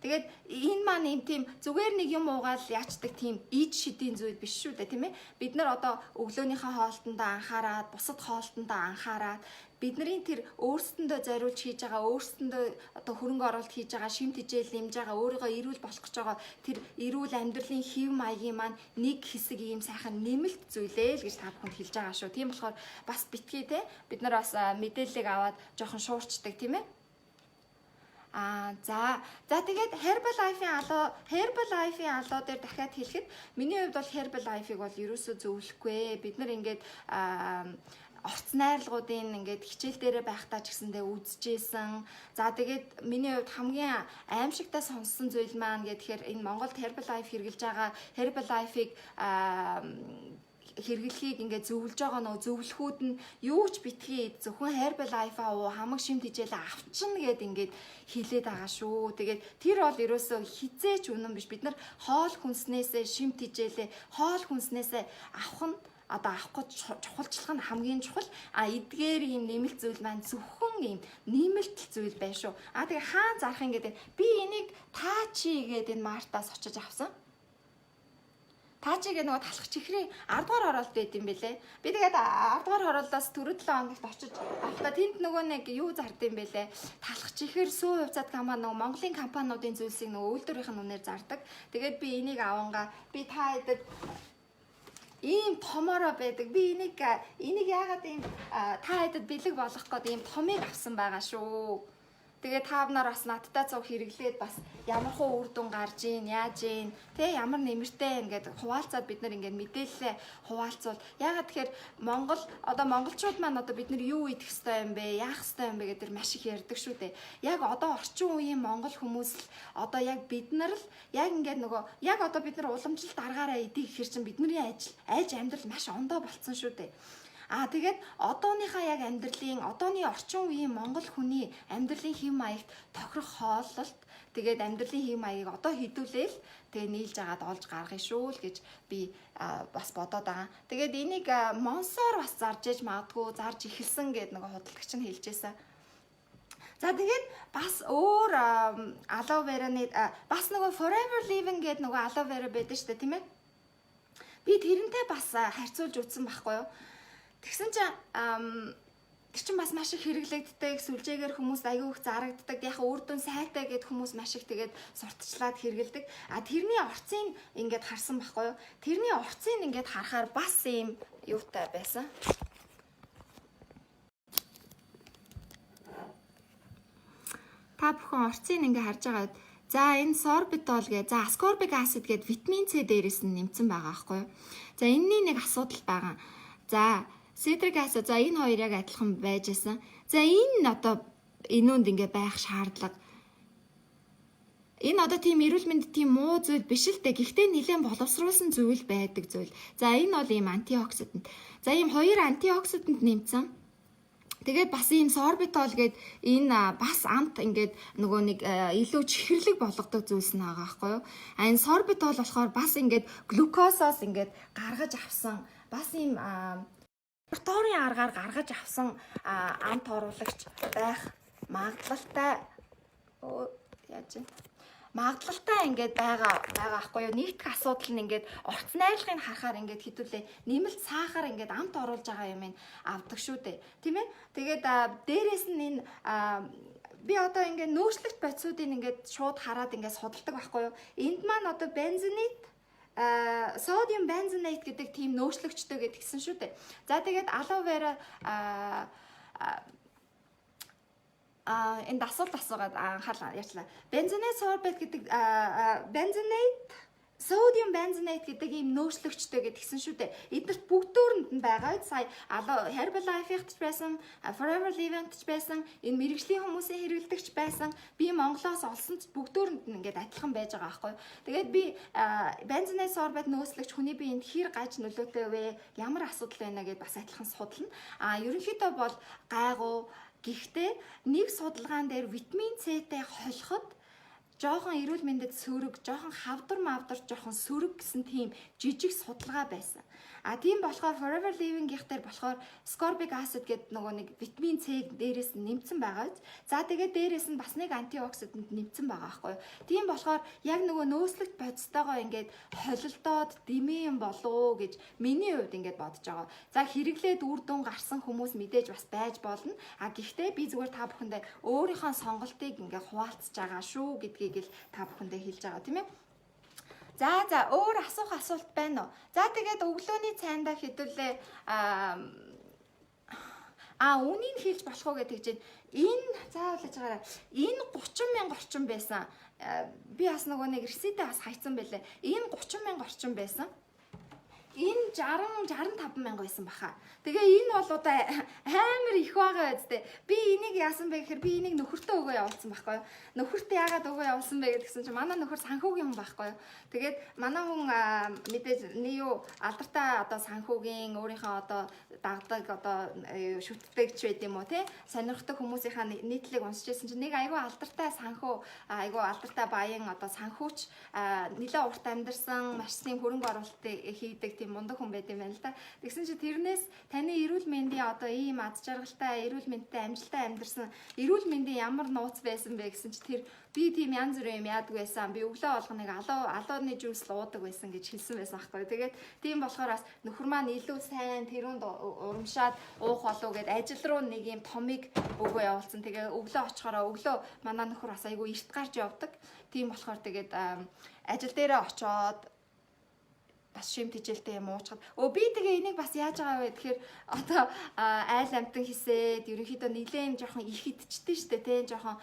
тэгээд энэ маань юм тийм зүгээр нэг юм уугаал яачдаг тийм ид шидийн зүйл биш шүү дээ тийм ээ. Бид нар одоо өглөөнийхөө хоолтондоо анхаарад, бусад хоолтондоо анхаарад бидний тэр өөрсдөндөө зориулж хийж байгаа өөрсдөндөө одоо хөрөнгө оруулалт хийж байгаа шимт хижээл нэмж байгаа өөрийгөө эрүүл болох гэж байгаа тэр эрүүл амьдралын хэв маягийн маань нэг хэсэг ийм сайхан нэмэлт зүйлээ л гэж та бүхэнд хэлж байгаа шүү. Тийм болохоор бас битгий те бид нар бас мэдээллийг аваад жоохон шуурчдаг тийм ээ. За тэгээд Herbalife-ийн алуу дээр дахиад хэлэхэд миний хувьд бол Herbalife-ыг бол ерөөсөө зөвлөхгүй. Бид нар ингээд орц найрлагуудын ингээд хичээл дээрээ байхдаа ч гэсэндээ үзчихсэн. За тэгээд миний хувьд хамгийн аимшигтай сонссон зүйл маань гэхээр энэ Монголд Herbalife хэрэгжилж байгаа Herbalife-ыг хэрэглэхийг ингээд зөвлөж байгаа нөө зөвлөхүүд нь юу ч битгий зөвхөн Herbalife-аа уу хамаг шимт хижээлээ авчна гэд ингээд хэлээд байгаа шүү. Тэгээд тэр бол ерөөсөө хизээч үнэн биш. Бид нар хоол хүнснээсээ шимт хижээлээ хоол хүнснээсээ авах нь одоо авах гэж чухалчлах нь хамгийн чухал. Эдгээр ийм нэмэлт зүйл маань зөвхөн ийм нэмэлт зүйл байна шүү. Тэгээ хаан зарах юм гэдэг би энийг таачи гэдэг энэ мартаас очиж авсан. Таачигээ нөгөө талах чихрийн 10 дугаар хороолт байд юм бэлээ. Би тэгээд 10 дугаар хороолоос 4-7 хоногт очиж авлаа. Тэнд нөгөө нэг юу зард юм бэлээ. Талах чихэр сүү хувьцаат гамаа нөгөө Монголын компаниудын зүйлсийг нөгөө үйлдвэрийнх нь үнээр зардаг. Тэгээд би энийг авангаа. Би та хэдэд ийм томороо байдаг. Би энийг яагаад ийм та хэдэд бэлэг болгох гээд ийм томыг авсан байгаа шүү. Тэгээд та нар бас надтай цуг хэрэглээд бас ямар хуу үр дүн гарч ийн, яаж ийн, тэ ямар нэмэртэй ингээд хуваалцаад бид нар ингээд мэдээлэлээ хуваалцвал ягаад тэгэхээр монголчууд маань одоо бид нар юу идэх ёстой юм бэ, яах ёстой юм бэ гэдэг маш их ярьдаг шүү дээ. Яг одоо орчин үеийн монгол хүмүүс л одоо яг бид нар л яг ингээд нөгөө яг одоо бид нар уламжлалт аргаараа идэх гэхэр чинь бидний аж амьдрал маш ондоо болцсон шүү дээ. Тэгээд одооныхаа яг амьдралын одооны орчин үеийн монгол хүний амьдралын хэм маягт тохирох хооллолт тэгээд амьдралын хэм маягийг одоо хэдүүлээл тэгээ нийлж агаад олж гаргая шүү л гэж би бас бодоод байгаа. Тэгээд энийг монсоор бас зарж иж магадгүй зарж ихэлсэн гэд нөгөө худалдагч нь хэлжээсэн. За тэгээд бас өөр aloe vera-ны бас нөгөө forever living гэд нөгөө aloe vera байдаг шүү дээ, тийм ээ. Би тэрнтэй бас харьцуулж үзсэн байхгүй юу? Тэгсэн чинь тэр чинь бас маш их хэрэглэгддэг, сүлжээгээр хүмүүс аягүй их зарагддаг. Яг үр дүн сайтай гэд хүмүүс маш их тэгээд сурталчлаад хэрэгэлдэг. Тэрний орцын ингээд харсан байхгүй юу? Тэрний орцын ингээд харахаар бас ийм юутай байсан. Та бүхэн орцын ингээ харж байгаа. За энэ сорбитол гэ, за ascorbic acid гэд витамин С дээрээс нь нэмсэн байгаа байхгүй юу? За энэний нэг асуудал байгаа. За citric acid за энэ хоёр яг адилхан байж байсан. За энэ одоо энүүнд ингээ байх шаардлага. Энэ одоо тийм эрүүл мэнд тийм муу зүйл биш л дээ. Гэхдээ нэлээд боловсруулсан зүйл байдаг зүйл. За энэ бол ийм антиоксидант. За ийм хоёр антиоксидант нэмсэн. Тэгээд бас ийм сорбитол гээд энэ бас амт ингээд нөгөө нэг илүү чихэрлэг болгодог зүйлс нь байгаа байхгүй юу? Энэ сорбитол болохоор бас ингээд глюкозоос ингээд гаргаж авсан. Бас ийм лабораторийн аргаар гаргаж авсан амт оруулагч байх магадлалтай магадлалтай ингээд байгаа аахгүй юу. Нэгдэх асуудал нь ингээд орц найрлагыг харахаар ингээд хэдүүлээ нэмэлт сахар ингээд амт оруулж байгаа юм ин авдаг шүү дээ. Тийм ээ. Тэгээд дээрээс нь энэ би одоо ингээд нөөцлөгч бодисуудыг ингээд шууд хараад ингээд судалдаг байхгүй юу. Энд маань одоо бензонит sodium benzoate гэдэг тийм нөөцлөгчтэй гэдгсэн шүү дээ. За тэгээд aloe vera энэ асуулт асуугаад анхаарлаа ярьчлаа. Benzoate sorbate гэдэг sodium benzoate гэдэг ийм нөөцлөгчтэй гэдгсэн шүү дээ. Эднэрт бүгдөөрэнд нь байгаа. Сая Herbalife-ийнч байсан, Forever Living-ийнч байсан, энэ мэрэгжлийн хүмүүсийн хэрэглэдэгч байсан. Би Монголоос олсон ч бүгдөөрэнд нь ингээд адилхан байж байгаа байхгүй. Тэгээд би benzoate sorbate нөөцлөгч хүний биед хэр гаж нөлөөтэй вэ? Ямар асуудал байна гэдээ бас адилхан судална. Ерөнхийдөө бол гайгүй. Гэхдээ нэг судалгаан дээр витамин С-тэй холиход жоохон эрүүл мэндэд surug, жоохон хавдар, жоохон surug гэсэн тийм жижиг судалгаа байсан. Тийм болохоор Forever Living-ийнх дээр болохоор ascorbic acid гэдэг нөгөө нэг витамин С дээрээс нь нэмсэн байгаа. За тэгээд дээрээс нь бас нэг антиоксидант нэмсэн байгаа байхгүй юу. Тийм болохоор яг нөгөө нөөцлөгт бодистойгоо ингээд холилдоод дэмий юм болов гэж миний хувьд ингээд бодож байгаа. За хэрэглээд үр дүн гарсан хүмүүс мэдээж бас байж болно. Гэхдээ би зүгээр та бүхэндээ өөрийнхөө сонголтыг ингээд хуваалцж байгаа шүү гэдгийг л та бүхэндээ хэлж байгаа тийм ээ. За өөр асуулт байна уу? За тэгээд өглөөний цайндаа хэдүүлээ үнийг хэлж болох уу гэдэг чинь энэ заавал гэж байгаараа энэ 30,000 орчим байсан. Би бас нөгөө нэг реситээ бас хайцсан байлээ. Энэ 30,000 орчим байсан. Энэ 65,000 байсан баха. Тэгээ энэ бол одоо амар их байгаа үстэй. Би энийг яасан бэ гэхээр би энийг нөхөртөө өгөө явуулсан байхгүй юу. Нөхөртөө яагаад өгөө явуулсан бэ гэдгсэн чинь манай нөхөр санхүүгийн хүн байхгүй юу. Тэгээд манай хүн мэдээж юу алдартай одоо санхүүгийн өөрийнхөө одоо дагдаг одоо шүтдэгч байд юм уу те. Сонирхдаг хүмүүсийнхаа нийтлэг уншиж байсан чинь нэг айгүй алдартай санхүү айгүй алдартай баян одоо санхүүч нэлээд урт амьдарсан маш тийм хөрөнгө оруулалтыг хийдэг тийм мундаг хүн байд юм байна л да. Тэгсэн чинь тэрнээс таны эрүүл мэндийн одоо ийм аз жаргалтай, эрүүл мэндтэй амжилттай амьдарсан эрүүл мэндийн ямар нууц байсан бэ гэсэн чинь тэр би тийм янз бүрийн юм яадаг байсан. Би өглөө болгоныг алууны жуус л уудаг байсан гэж хэлсэн байсан байхгүй. Тэгээд тийм болохоор бас нөхөр маань илүү сайн тэрүүнд урамшаад уух болов гэд ажил руу нэг юм томыг өгөө явуулсан. Тэгээ өглөө очихороо өглөө манай нөхөр бас айгүй эрт гарч явдаг. Тийм болохоор тэгээд ажил дээрээ очоод бас шимт хижээлтэй юм уучгаад би тэгээ энийг бас яаж байгаа вэ гэхээр одоо айл амтан хийсээд ерөнхийдөө нилээн жоохон их идчихтэй штэ тий жоохон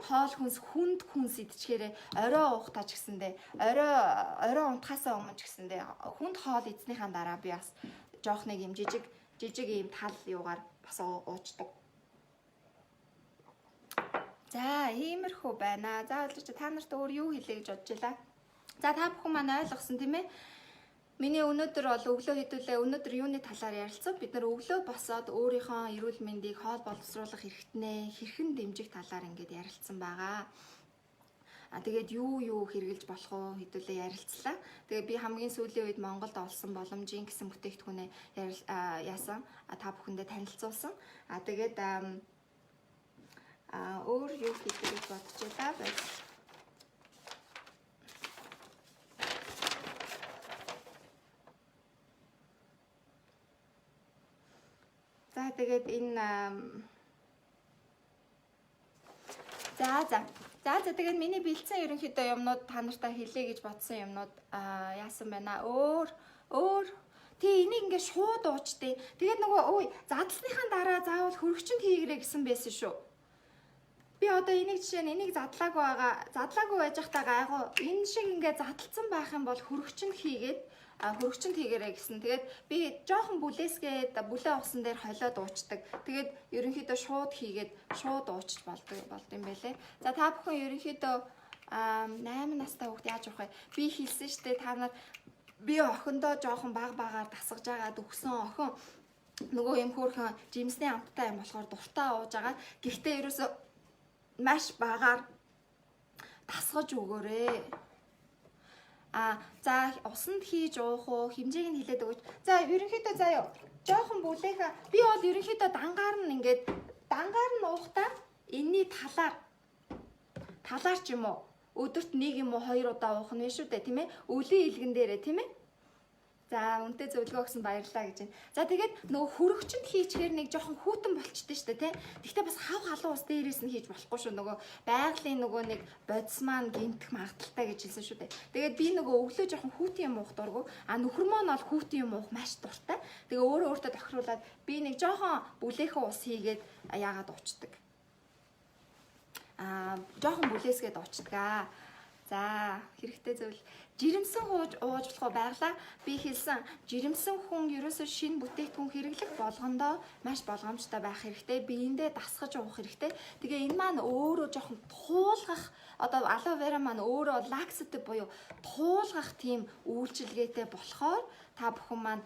хоол хүнд хүнс идчихээрээ орой уухтаж гисэндээ орой унтахаасаа өмнө ч гэсэндээ хүнд хоол идснийхаа дараа би бас жоох нэг юм жижиг юм тал юугаар бас уучдаг. За иймэрхүү байна. За ойлооч та нарт өөр юу хэлээ гэж бодож байлаа. За та бүхэн маань ойлгосон тийм ээ. Миний өнөөдөр бол өглөө хэдүүлээ. Өнөөдөр юуны талаар ярилцсан? Бид нар өглөө босоод өөрийнхөө эрүүл мэндийг хоол боловсруулах хэрхэн дэмжих талаар ингээд ярилцсан байгаа. Тэгээд юу хэрэгжилж болох вэ хэдүүлээ ярилцлаа. Тэгээд би хамгийн сүүлийн үед Монголд олсон боломжийн гэсэн бүтээгдэхүүнээ яасан. Та бүхэндээ танилцуулсан. Тэгээд өөр юу хийх гэж бодож байлаа. За тэгээд энэ за тэгээд миний бэлдсэн ерөнхийдөө юмнууд та нартай хэлье гэж бодсон юмнууд яасан байна. Өөр тий энийг ингээ шууд уучтээ. Тэгээд нөгөө задлсныхаа дараа заавал хөрөгчөнд хийгэрэй гэсэн байсан шүү. Би одоо энийг жишээ нь энийг задлаагүй байж байхдаа гайгүй энэ шиг ингээ задлцсан байх юм бол хөрөгчөнд хийгэрэй гэсэн. Тэгээд би жоохон бүлээсгээд бүлээ усан дээр холиод уучдаг. Тэгээд ерөнхийдөө шууд хийгээд шууд уучж болд юм байлээ. За та бүхэн ерөнхийдөө 8 настай хүүхд яаж явах вэ? Би хэлсэн штэ та нар би охиндоо жоохон багаар тасгаж агаад өгсөн охин нөгөө юм хөөрхөн жимсний амттай юм болохоор дуртай ууж байгаа. Гэхдээ ерөөсө маш багаар тасгаж өгөөрэй. За усанд хийж уух уу хэмжээг нь хэлээд өгөөч. За ерөнхийдөө заяа жоохон бүлээхэ би бол ерөнхийдөө дангаар нь уухтаа энэний талаар ч юм уу өдөрт 1 юм уу 2 удаа уух нь шүү дээ тийм ээ. Өвлийн элгэн дээрээ тийм ээ. За үнтэй зөвлөгөө өгсөн баярлалаа гэж байна. За тэгээд нөгөө хөрөгчөнд хийчихээр нэг жоохон хүүтэн болчихдээ штэ тий. Гэхдээ бас хав халуун ус дээрээс нь хийж болохгүй шүү. Нөгөө байгалийн нөгөө нэг бодис маань гинтэх магадaltaй гэж хэлсэн шүү дээ. Тэгээд би нөгөө өглөө жоохон хүүтэн юм уух дургу. Нөхөр маань бол хүүтэн юм уух маш дуртай. Тэгээ өөртөө тохируулаад би нэг жоохон бүлээхэн ус хийгээд яагаад уучдаг. Жоохон бүлээсгээд уучдаг. За хэрэгтэй зөвл жирэмсэн ууж болох байглаа. Би хэлсэн жирэмсэн хүн ерөөсөө шинэ бүтээгдэхүүн хэрэглэх болгондоо маш болгоомжтой байх хэрэгтэй. Биендээ дасгаж уух хэрэгтэй. Тэгээ энэ маань өөрөө жоохон туулгах одоо алоэ вера маань өөрөө лаксатив буюу туулгах тийм үйлчилгээтэй болохоор та бүхэн маань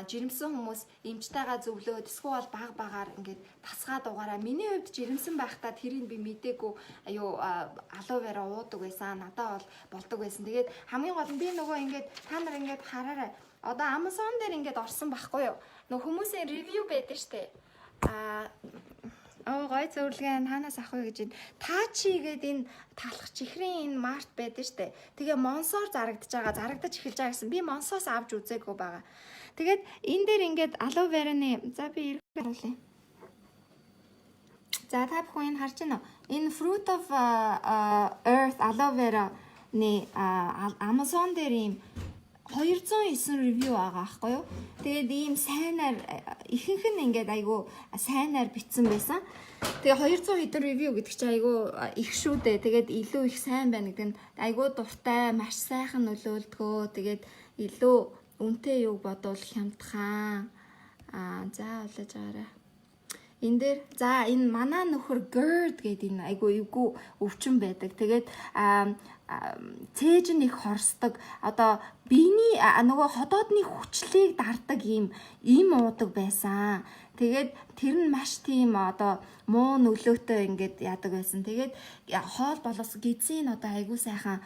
жирэмсэн хүмүүс эмчтэйгээ зөвлөөд эсвэл багаар ингээд тасгаад угаараа. Миний хувьд жирэмсэн байхдаа тэрийг би мдээгүй алоэ вера уудаг байсан. Надад бол болдог байсан. Тэгээд хамгийн гол нь би нөгөө ингээд та нар ингээд хараарай. Одоо Amazon дээр ингээд орсон байхгүй юу? Нөгөө хүмүүсийн ревю байдаг штэ. Гой зөвлөгөө танаас авах вэ гэж байна. Тачи гэдэг энэ талах чихрийн энэ март байдаг штэ. Тэгээ монсоор зарагдаж эхэлж байгаа гэсэн. Би монсоос авч үзээгүй байгаа. Тэгээд энэ дээр ингээд алоэ вераны за би ирэх харуулъя. За та бүхэн энэ харж байна уу? Энэ Fruit of Earth алоэ вераны Amazon дээр ийм 209 ревю байгаа байхгүй юу. Тэгээд ийм сайнаар ихэнх нь ингээд айгу сайнаар бичсэн байсан. Тэгээ 200 хэдэн ревю гэдэг чинь айгу их шүү дээ. Тэгээд илүү их сайн байна гэдэг нь айгу дуртай, маш сайхан нөлөөлдгөө. Тэгээд илүү үнэтэй юг бодвол хямдхан. За олж байгаарай. Энэ дээр за энэ манай нөхөр GERD гэдэг энэ айгу эвгүй өвчин байдаг. Тэгээд цээж нь их хорсдог. Одоо биений нөгөө ходоодны хүчлийг дардаг ийм уудаг байсан. Тэгээд тэр нь маш тийм одоо муу нөлөөтэй ингээд яадаг байсан. Тэгээд хоол болос гизийн одоо айгуу сайхан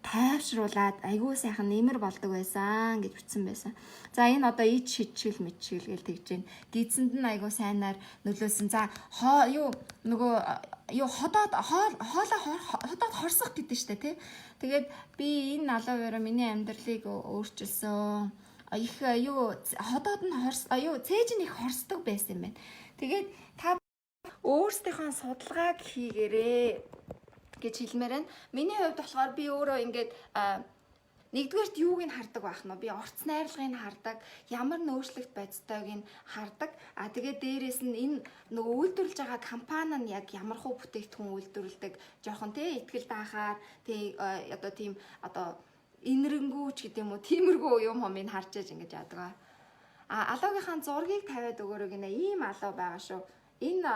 тайвшруулад айгуу сайхан нэмэр болдог байсан гэж бичсэн байсан. За энэ одоо ид шидшил мэтшил гэж тэгж байна. Гизэнд нь айгуу сайнаар нөлөөлсөн. За нөгөө ходоод хорсох гэдэг штэ тий. Тэгээд би энэ алоэ вера миний амьдралыг өөрчилсөн. Их ходоод нь цээж нь их хорсдог байсан юм байна. Тэгээд та өөрсдийнхөө судалгааг хийгээрэй гэж хэлмээр байна. Миний хувьд болохоор би өөрөө ингээд Нэгдүгээрт юуг нь хардаг байх нь би орц найрлагыг хардаг, ямар нөөцлөлт бодстойг нь хардаг. Тэгээд дээрэс нь энэ нөгөө үйлдвэрлэж байгаа компани нь яг ямар хуу бүтээгдэхүүн үйлдвэрлэдэг, жоохон тий ихтгэл даахаар тий одоо тийм одоо инэрэнгүүч гэдэг юм уу, тиймэрхүү юм хомыг харж яж ингэж яадаг. Алуугийнхаа зургийг тавиад өгөөрэй гинэ. Ийм алуу байгаа шүү. Энэ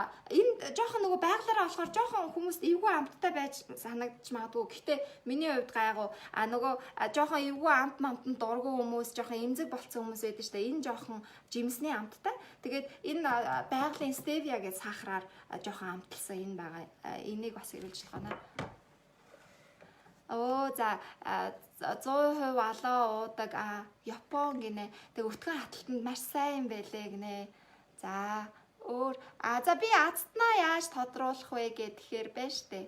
жоохон нөгөө байгалаараа болохоор жоохон хүмүүст эвгүй амттай байж санагдаж магадгүй. Гэхдээ миний хувьд гайгүй. Нөгөө жоохон эвгүй амтанд дургүй хүмүүс, жоохон эмзэг болцсон хүмүүс байдаг шүү дээ. Энэ жоохон жимсний амттай. Тэгээд энэ байгалийн стевиа гэж сахараар жоохон амталсан энэ байгаа. Энийг бас хэрэглэж байна. За 100% алоо уудаг Япон гинэ. Тэг өтгөн хаталтанд маш сайн байлээ гинэ. За за би азтнаа яаж тодруулах вэ гэхээр байна штэ.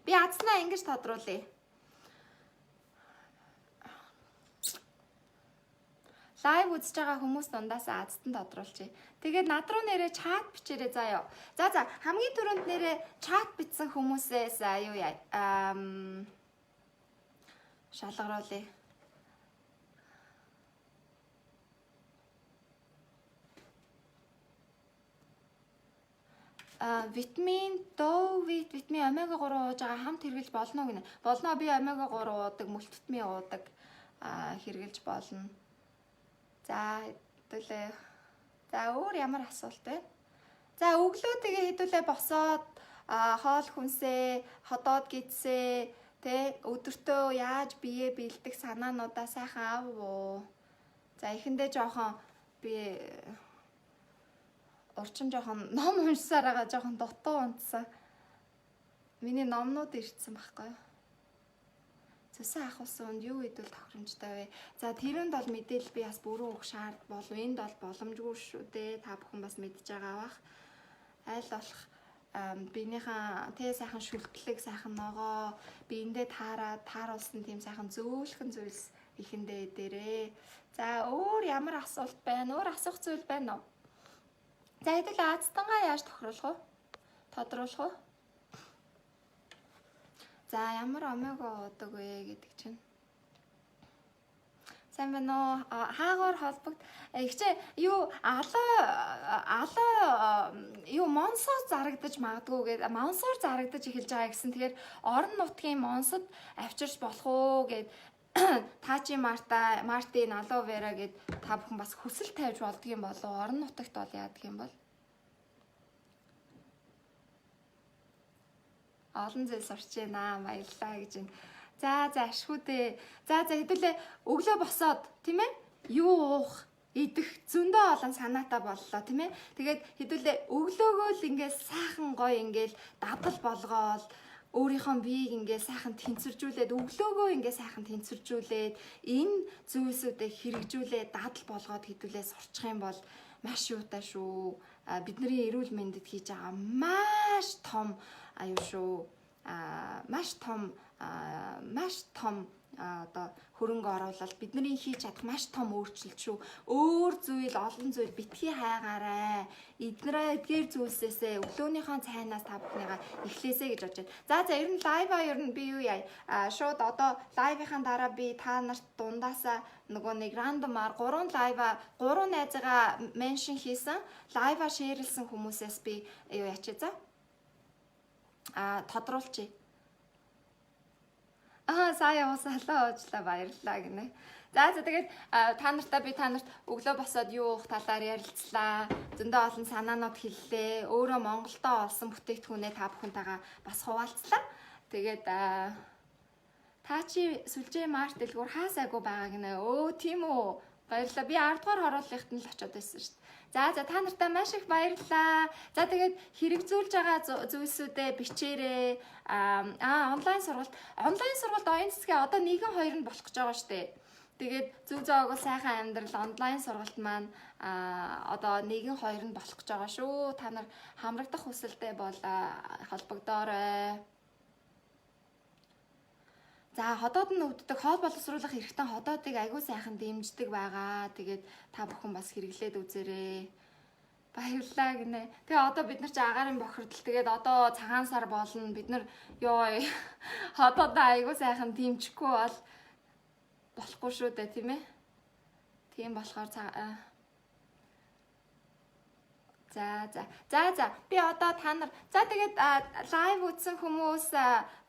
Би азтнаа ингэж тодруулъя. Лайв үзэж байгаа хүмүүс дундаас азтан тодруулчих. Тэгээд над руу нэрээ чат бичээрэй заяа. За хамгийн түрүүнд нэрээ чат бичсэн хүмүүсээс юу яа шалгаруулъя. Витамин витамин омега 3 ууж байгаа хамт хэрэглэж болно гинэ. Болно, би омега 3 уудаг, мультивитамин уудаг хэрэглэж болно. За хэдүүлээ. За өөр ямар асуулт вэ? За өглөө тэгээ хэдүүлээ босоод хоол хүнсээ, ходоод гидсээ, тэ өдөртөө яаж бие бэлдэх санаануудаа сайхан аав уу. За эхэндээ жоохон би урчин жоохон ном уншсаар байгаа, жоохон дутуу унтсан. Миний номнууд ирсэн байхгүй юу? Зүсэн ахуулсан үнд юу хэдүүл тохиромжтой вэ? За тэрэнд бол мэдээлэл би бас бүрэн өгөх шаард болов. Энд бол боломжгүй шүү дээ. Та бүхэн бас мэдж байгаа бах. Айл болох биенийхэн тэ сайхан шүлтлэг, сайхан ногоо, биендээ тааруулсан тийм сайхан зөөлхөн зүйлс ихэндээ дээрээ. За өөр ямар асуулт байна? Өөр асуух зүйл байна уу? За хэдүүл азтангаа яаж тохируулах вэ? Тодруулах вэ? За ямар омега уудаг вэ гэдэг чинь. Сайн байна уу? Хаагаар холбогд ихчээ юу алаа юу монсоор зарагдаж магадгүй гэдэг монсоор зарагдаж эхэлж байгаа гэсэн. Тэгэхээр орон нутгийн монсод авчирч болох уу гэд Тачи Мартин алоу вера гэд та бүхэн бас хүсэл тавьж болдгийм болов орон нутагт бол яадаг юм бол олон зүйл сурч байна баярлалаа гэж байна. За ашгүй дээ. За хэдүүлээ өглөө босоод тийм ээ юу уух идэх зөндөө олон санаатай боллоо тийм ээ. Тэгээд хэдүүлээ өглөөгөө л ингээд сайхан гоё ингээд дадал болгоол өөрийнхөө биеийг ингээ сайхан тэнцвэржүүлээд өглөөгөө ингээ сайхан тэнцвэржүүлээд энэ зүйлсүүдийг хэрэгжүүлээд дадал болгоод хэдүүлээ сурчих юм бол маш юутай шүү. Бидний эрүүл мэндэд хийж байгаа маш том аюу шүү. Маш том одоо хөрөнгө оруулалт бидний хийж чадах маш том өөрчлөлт шүү. Өөр зүйл олон зүйл битгий хайгаарай. Эдгээр зүйлсээсээ өглөөнийхөө цайнаас та бүхнийгаа эхлээсэй гэж бодож байна. За ер нь лайваа ер нь би юу яа. Шууд одоо лайвынхаа дараа би та нарт дундаасаа нөгөө нэг рандомаар 3 лайва 3 найзгаа меншн хийсэн. Лайваа шеэрлсэн хүмүүсээс би юу ячаа за. Тодруулчих. Сая уусаалаа уучлаа баярлалаа гинэ. За тэгээд та нарт өглөө босоод юу уух талаар ярилцлаа. Зөндөө олон санаанууд хэллээ. Өөрөө Монголдоо олсон бүтээгдэхүүнээ та бүхэнтэйгээ бас хуваалцлаа. Тэгээд та чи сүлжээ март дэлгүүр хаасайгүй байгаа гинэ. Тийм үү. Баярлалаа. Би 10 дугаар хорооллынхт нь л очиод байсан шүү дээ. За та нартай маш их баярлалаа. За тэгээд хэрэгжүүлж байгаа зүйлсүүдээ бичээрэй. Онлайн сургалт оюун цэцгээ одоо 1-2 нь болох гэж байгаа шүү дээ. Тэгээд зүг зоог сайхан амьдрал онлайн сургалт маань одоо 1-2 нь болох гэж байгаа шүү. Та нар хамрагдах хүсэлтэй бол холбогдоорой. За ходоод нь өвддөг хоол боловсруулах эрхтэн ходоодыг аягүй сайхан дэмждэг байгаа. Тэгээд та бүхэн бас хэрэглээд үзээрэй. Баярлалаа гинэ. Тэгээ одоо бид нар чи агаарын бохирдол тэгээд одоо цагаан сар болно. Бид нар ёо ходоодоо аягүй сайхан дэмжихгүй бол болохгүй шүү дээ тийм ээ. Тийм болохоор За би одоо та нар тэгээд лайв үзсэн хүмүүс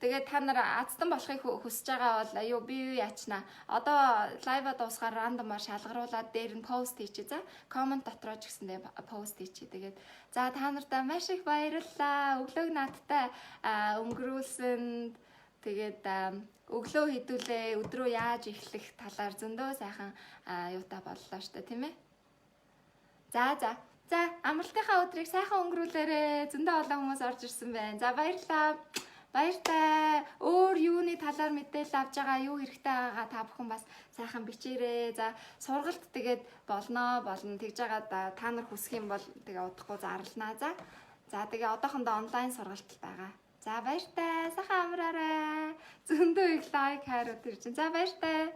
тэгээд та нар аздан болохыг хүсэж байгаа бол юу би юу яачна. Одоо лайва дуусгаар рандомаар шалгаруулад дээр нь пост хийчихье. За комент дотроо ч гэсэндээ пост хийчихье. Тэгээд за та нартаа маш их баярлалаа. Өглөөг надтай өнгөрүүлсэнд тэгээд өглөө хэдүүлээ өдрөө яаж эхлэх талаар зөндөө сайхан юутай боллоо штэ тийм ээ. За амралтынхаа өдрийг сайхан өнгөрүүлээрэй. Зөндөө олон хүмүүс орж ирсэн байна. За баярлалаа. Баяртай. Өөр юуны талаар мэдээлэл авч байгаа юу хэрэгтэй байгаагаа та бүхэн бас сайхан бичээрэй. За сургалт тэгээд болно. Тэгж байгаа та нар хүсэх юм бол тэгээ удахгүй зарлнаа. За тэгээ одоохондоо онлайн сургалт байгаа. За баяртай. Сайхан амраарай. Зөндөө их лайк хайрууд ирж байна. За баяртай.